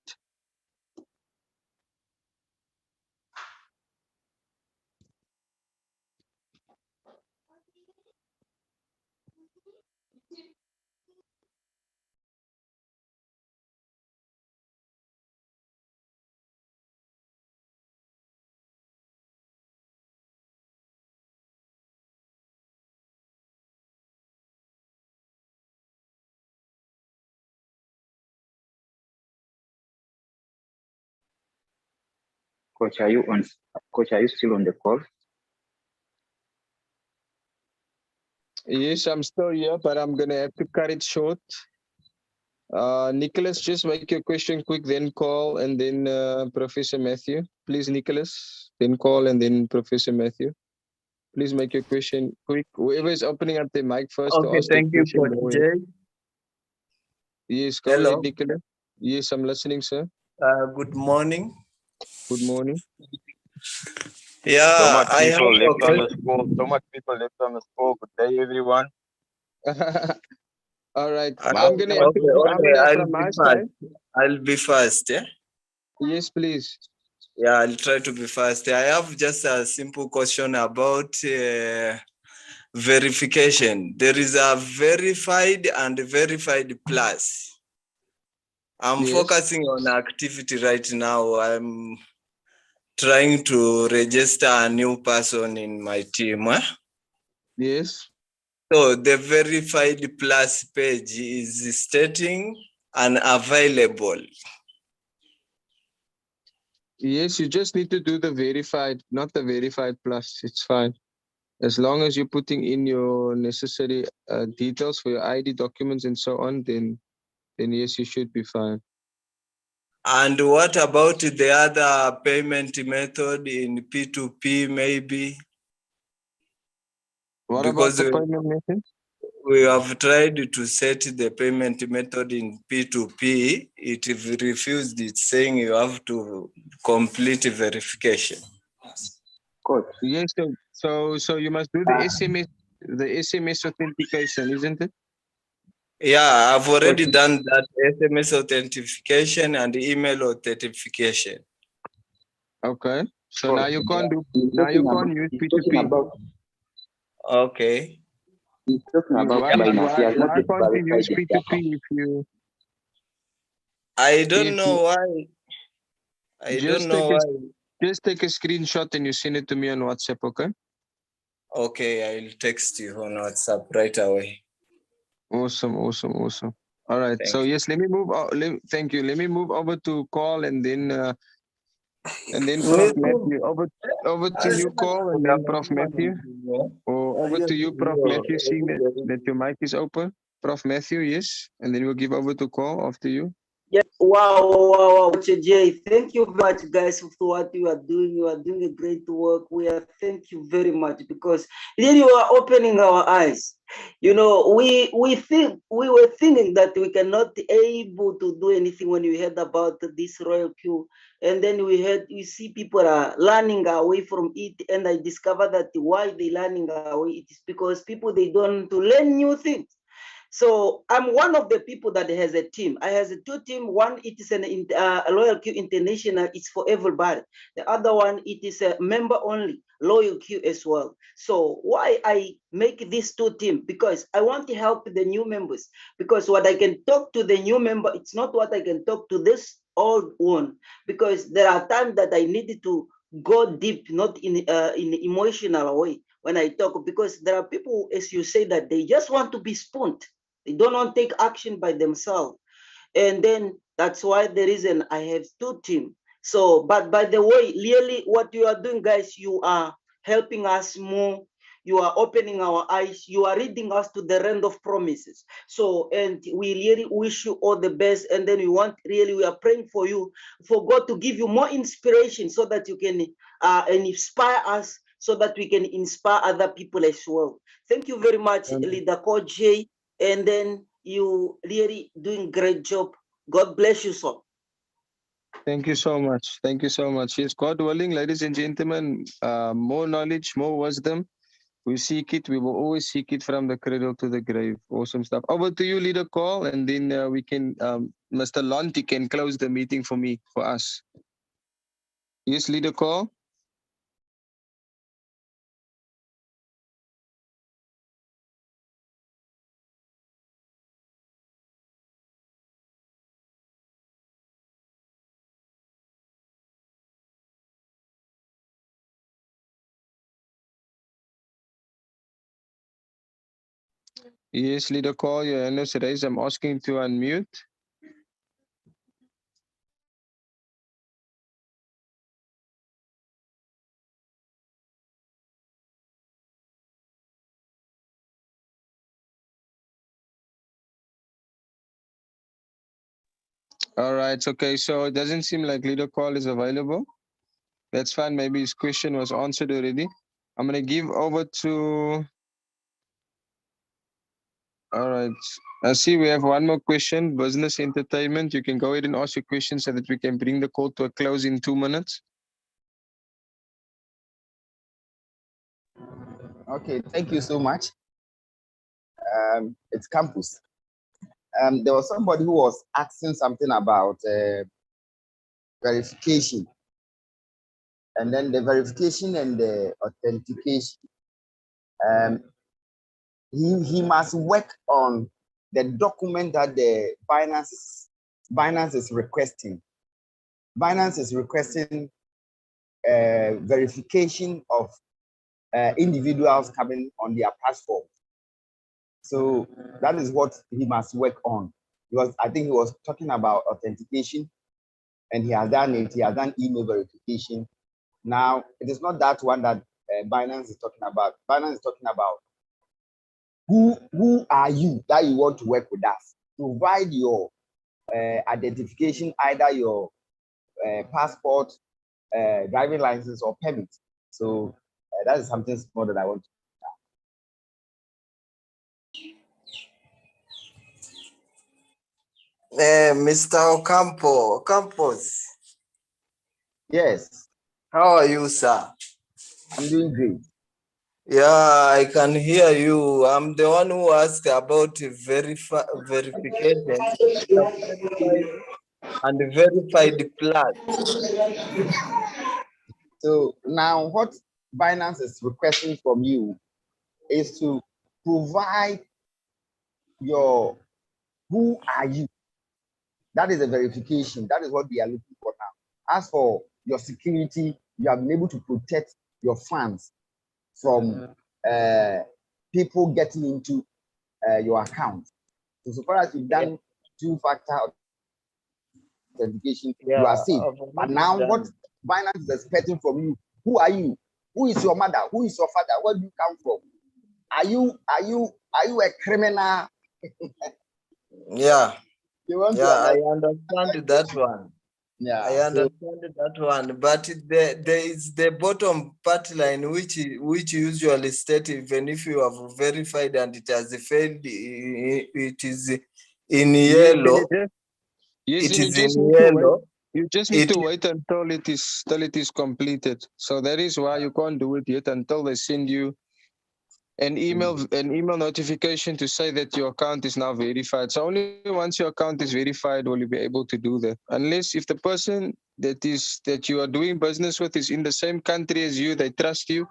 Coach, are you still on the call? Yes, I'm still here, but I'm going to have to cut it short. Nicholas, just make your question quick, then call, and then Professor Matthew. Please, Nicholas, then call, and then Professor Matthew. Please make your question quick. Whoever is opening up their mic first to Okay, ask thank you, question, Coach Jay. Yes, go Hello. ahead, Nicholas. Yes, I'm listening, sir. Good morning. Good morning. Yeah, so much I people have left a on the school. So much people left on the school. Good day, everyone. All right. I'm gonna have to go from my side. I'll be fast, yeah? Yes, please. Yeah, I'll try to be fast. I have just a simple question about verification. There is a verified and verified plus. I'm focusing on activity right now. I'm trying to register a new person in my team. Yes. So the verified plus page is stating unavailable. Yes, you just need to do the verified, not the verified plus. It's fine. As long as you're putting in your necessary details for your ID documents and so on, then yes, you should be fine. And what about the other payment method in P2P maybe? What Because about the payment method? we have tried to set the payment method in P2P. It refused it, saying you have to complete verification. Good. Yes, so you must do the SMS authentication, isn't it? Yeah, I've already done that SMS authentication and email authentication. Okay. So now you can't do He's now you talking can't use he's talking P2P. about Okay. he's talking about Why finance. He has not can't you verified use the P2P if you I don't if know you why. I just don't know take why. just take a screenshot and you send it to me on WhatsApp, okay? Okay, I'll text you on WhatsApp right away. Awesome. All right. Thank So you. yes, let me move. Thank you. Let me move over to call and then Me Prof too. Matthew. Over to you, call, and then Prof Matthew. Or over to you, Prof Matthew. Seeing that your mic is open, Prof Matthew. Yes, and then we'll give over to call after you. Yes, wow, Jay. Thank you very much, guys, for what you are doing. You are doing a great work. Thank you very much because then you are opening our eyes. You know, we were thinking that we cannot able to do anything when we heard about this royal queue, and then we see people are learning away from it, and I discovered that why they learning away it is because people they don't to learn new things. So I'm one of the people that has a team. I has a two team. One, it is a Loyal Q International. It's for everybody. The other one, it is a member only, Loyal Q as well. So why I make these two teams? Because I want to help the new members. Because what I can talk to the new member, it's not what I can talk to this old one. Because there are times that I needed to go deep, not in emotional way when I talk. Because there are people, as you say, that they just want to be spooned. They don't want to take action by themselves. And then that's why the reason I have two teams. So, but by the way, really what you are doing, guys, you are helping us more. You are opening our eyes. You are reading us to the land of promises. So, and we really wish you all the best. And then we are praying for you, for God to give you more inspiration so that you can inspire us, so that we can inspire other people as well. Thank you very much, Leader Coach Jay. And then you really doing great job. God bless you, sir. Thank you so much. Thank you so much. Yes, God willing, ladies and gentlemen, more knowledge, more wisdom. We seek it. We will always seek it from the cradle to the grave. Awesome stuff. Over to you, Leader Call, and then we can, Mr. Lonti can close the meeting for us. Yes, Leader Call. Yes, Leader Call, your hand is raised. I'm asking to unmute. All right, okay, so it doesn't seem like Leader Call is available. That's fine, maybe his question was answered already. I'm gonna give over to, all right. I see we have one more question, business entertainment. You can go ahead and ask your question so that we can bring the call to a close in 2 minutes. Okay, thank you so much. It's Campus. There was somebody who was asking something about verification, and then the verification and the authentication. He must work on the document that the Binance is requesting. Binance is requesting verification of individuals coming on their platform. So that is what he must work on. Because I think he was talking about authentication, and he has done it. He has done email verification. Now, it is not that one that Binance is talking about. Binance is talking about who are you that you want to work with us? Provide your identification, either your passport, driving license, or permit. So that is something small that I want to. Mr. Ocampos. Yes. How are you, sir? I'm doing great. Yeah, I can hear you. I'm the one who asked about verification and verified plus. So now what Binance is requesting from you is to provide your who are you. That is a verification. That is what we are looking for now. As for your security, you have been able to protect your funds from people getting into your account. So far as you've done two-factor authentication, you are safe. But now what Binance is expecting from you, who are you? Who is your mother? Who is your father? Where do you come from? Are you a criminal? Yeah. I understand that one. Yeah, I understand that one. But there is the bottom part line which usually state even if you have verified and it has failed, it is in yellow. Yes, It you is just in need to wait. yellow. You just need to wait until it is completed. So that is why you can't do it yet until they send you an email notification to say that your account is now verified. So only once your account is verified will you be able to do that. Unless if the person that you are doing business with is in the same country as you, they trust you,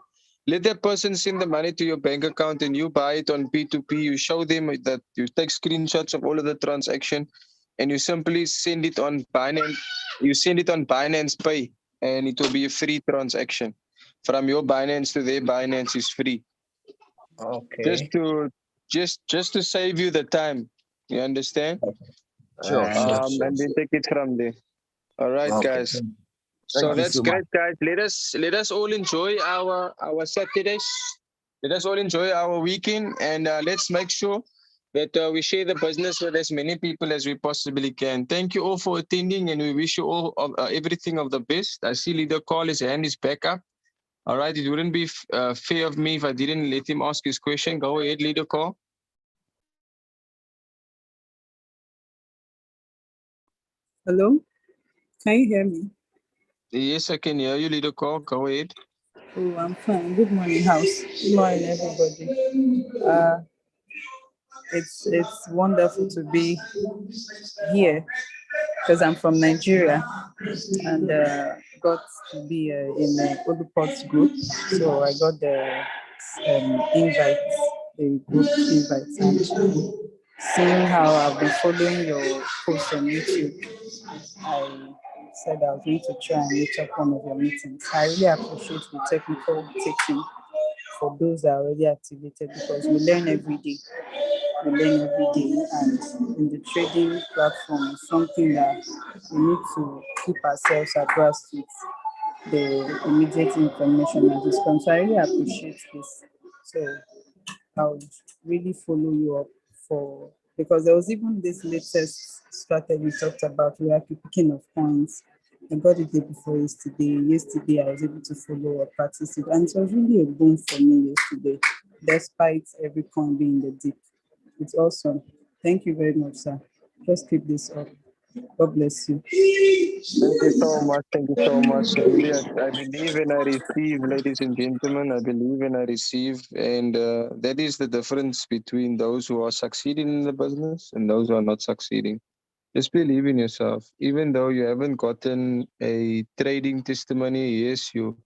let that person send the money to your bank account and you buy it on P2P. You show them that you take screenshots of all of the transaction and you simply send it on Binance. You send it on Binance Pay and it will be a free transaction. From your Binance to their Binance is free. Okay. Just to save you the time. You understand? Sure. And then take it from there. All right, guys. So that's great, guys. Let us all enjoy our Saturdays. Let us all enjoy our weekend, and let's make sure that we share the business with as many people as we possibly can. Thank you all for attending, and we wish you all everything of the best. I see Leader Carl, his hand is back up. All right, it wouldn't be fair of me if I didn't let him ask his question. Go ahead, Leader Carl. Hello, can you hear me? Yes, I can hear you, Leader Carl. Go ahead. Oh, I'm fine. Good morning, house. Good morning, everybody. It's wonderful to be here because I'm from Nigeria and got to be in the Olupots group. So I got the invite, the group invite, and seeing how I've been following your post on YouTube, I said I was going to try and meet up one of your meetings. I really appreciate the technical teaching for those that are already activated because we learn every day. We learn every day, and in the trading platform is something that we need to keep ourselves abreast with the immediate information as it comes. So I really appreciate this. So I would really follow you up for, because there was even this latest strategy we talked about, we are picking of points. I got it day before yesterday. Yesterday, I was able to follow or practice it, and it was really a boom for me yesterday, despite every coin being in the deep. It's awesome. Thank you very much, sir. Just keep this up. God bless you. Thank you so much. Thank you so much. Really, I believe and I receive, ladies and gentlemen. I believe and I receive. And that is the difference between those who are succeeding in the business and those who are not succeeding. Just believe in yourself. Even though you haven't gotten a trading testimony, yes, you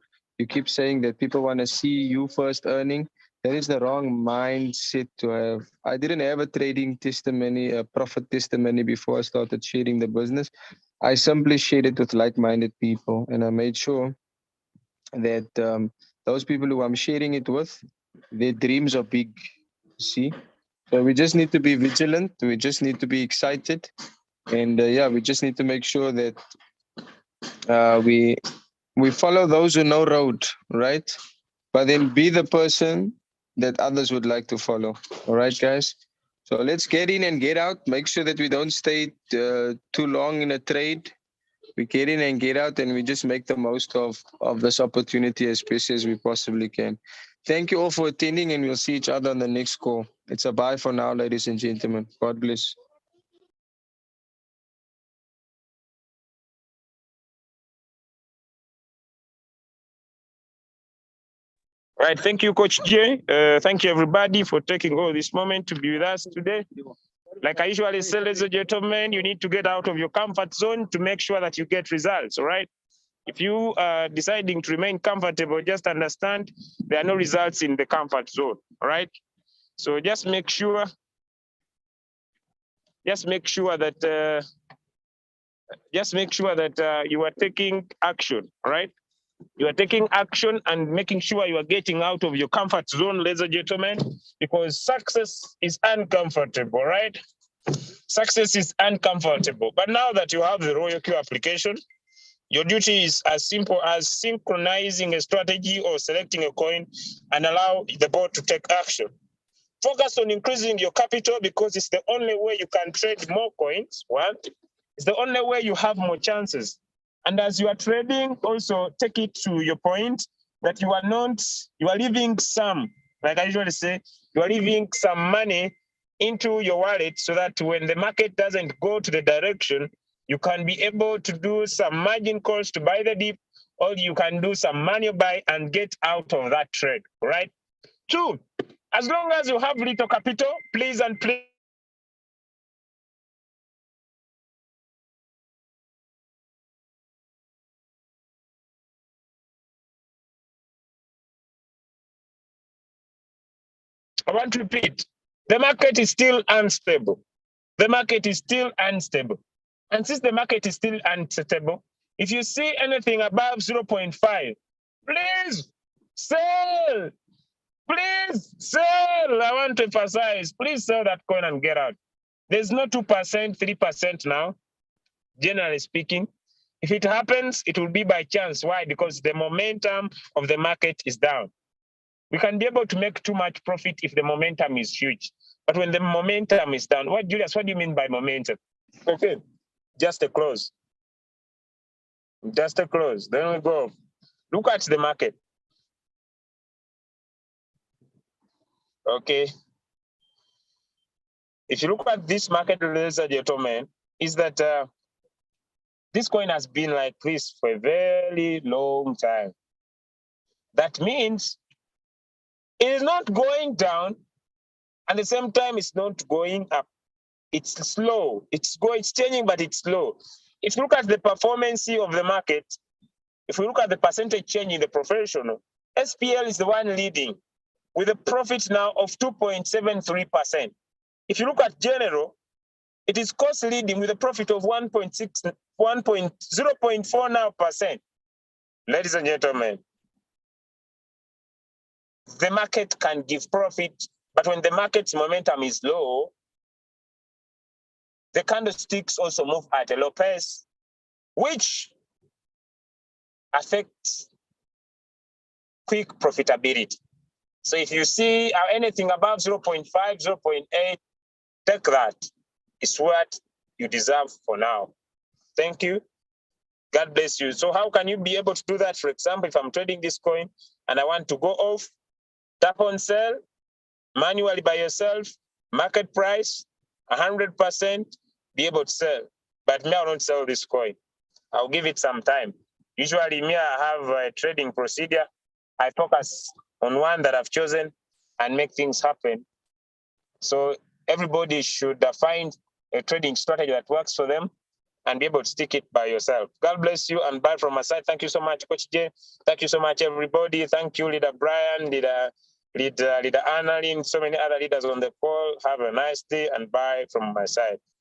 keep saying that people want to see you first earning. That is the wrong mindset to have. I didn't have a trading testimony, a profit testimony before I started sharing the business. I simply shared it with like-minded people, and I made sure that those people who I'm sharing it with, their dreams are big. See, so we just need to be vigilant. We just need to be excited, and we just need to make sure that we follow those who know road, right? but then be the person that others would like to follow. All right, guys? So let's get in and get out. Make sure that we don't stay too long in a trade. We get in and get out, and we just make the most of this opportunity as best as we possibly can. Thank you all for attending, and we'll see each other on the next call. It's a bye for now, ladies and gentlemen. God bless. Right. Thank you, Coach Jay. Thank you, everybody, for taking all this moment to be with us today. Like I usually say, ladies and gentlemen, you need to get out of your comfort zone to make sure that you get results, all right? If you are deciding to remain comfortable, just understand there are no results in the comfort zone, all right? So just make sure that you are taking action, all right? You are taking action and making sure you are getting out of your comfort zone, ladies and gentlemen, because success is uncomfortable, right? Success is uncomfortable. But now that you have the Royal Q application, your duty is as simple as synchronizing a strategy or selecting a coin and allow the board to take action. Focus on increasing your capital because it's the only way you can trade more coins. One, it's the only way you have more chances. And as you are trading, also take it to your point that you are leaving some, like I usually say, you are leaving some money into your wallet so that when the market doesn't go to the direction, you can be able to do some margin calls to buy the dip, or you can do some manual buy and get out of that trade, right? Two, as long as you have little capital, please and please, I want to repeat, the market is still unstable. The market is still unstable. And since the market is still unstable, if you see anything above 0.5, please sell. Please sell. I want to emphasize, please sell that coin and get out. There's no 2%, 3% now, generally speaking. If it happens, it will be by chance. Why? Because the momentum of the market is down. We can be able to make too much profit if the momentum is huge. But when the momentum is down, Julius, what do you mean by momentum? Okay, just a close. Just a close. Then we go. Look at the market. Okay. If you look at this market, ladies and gentlemen, is that this coin has been like this for a very long time. That means it is not going down, and at the same time, it's not going up. It's slow. It's changing, but it's slow. If you look at the performance of the market, if we look at the percentage change in the professional, SPL is the one leading with a profit now of 2.73%. If you look at general, it is cost leading with a profit of 0.4 now percent. Ladies and gentlemen, the market can give profit, but when the market's momentum is low, the candlesticks also move at a low pace, which affects quick profitability. So if you see anything above 0.5, 0.8, take that. It's what you deserve for now. Thank you. God bless you. So how can you be able to do that? For example, if I'm trading this coin and I want to go off, tap on sell, manually by yourself, market price, 100%, be able to sell. But me, I don't sell this coin. I'll give it some time. Usually me, I have a trading procedure. I focus on one that I've chosen and make things happen. So everybody should find a trading strategy that works for them and be able to stick it by yourself. God bless you, and bye from my side. Thank you so much, Coach Jay. Thank you so much, everybody. Thank you, Leader Brian, Leader Annalyn, so many other leaders on the call. Have a nice day, and bye from my side.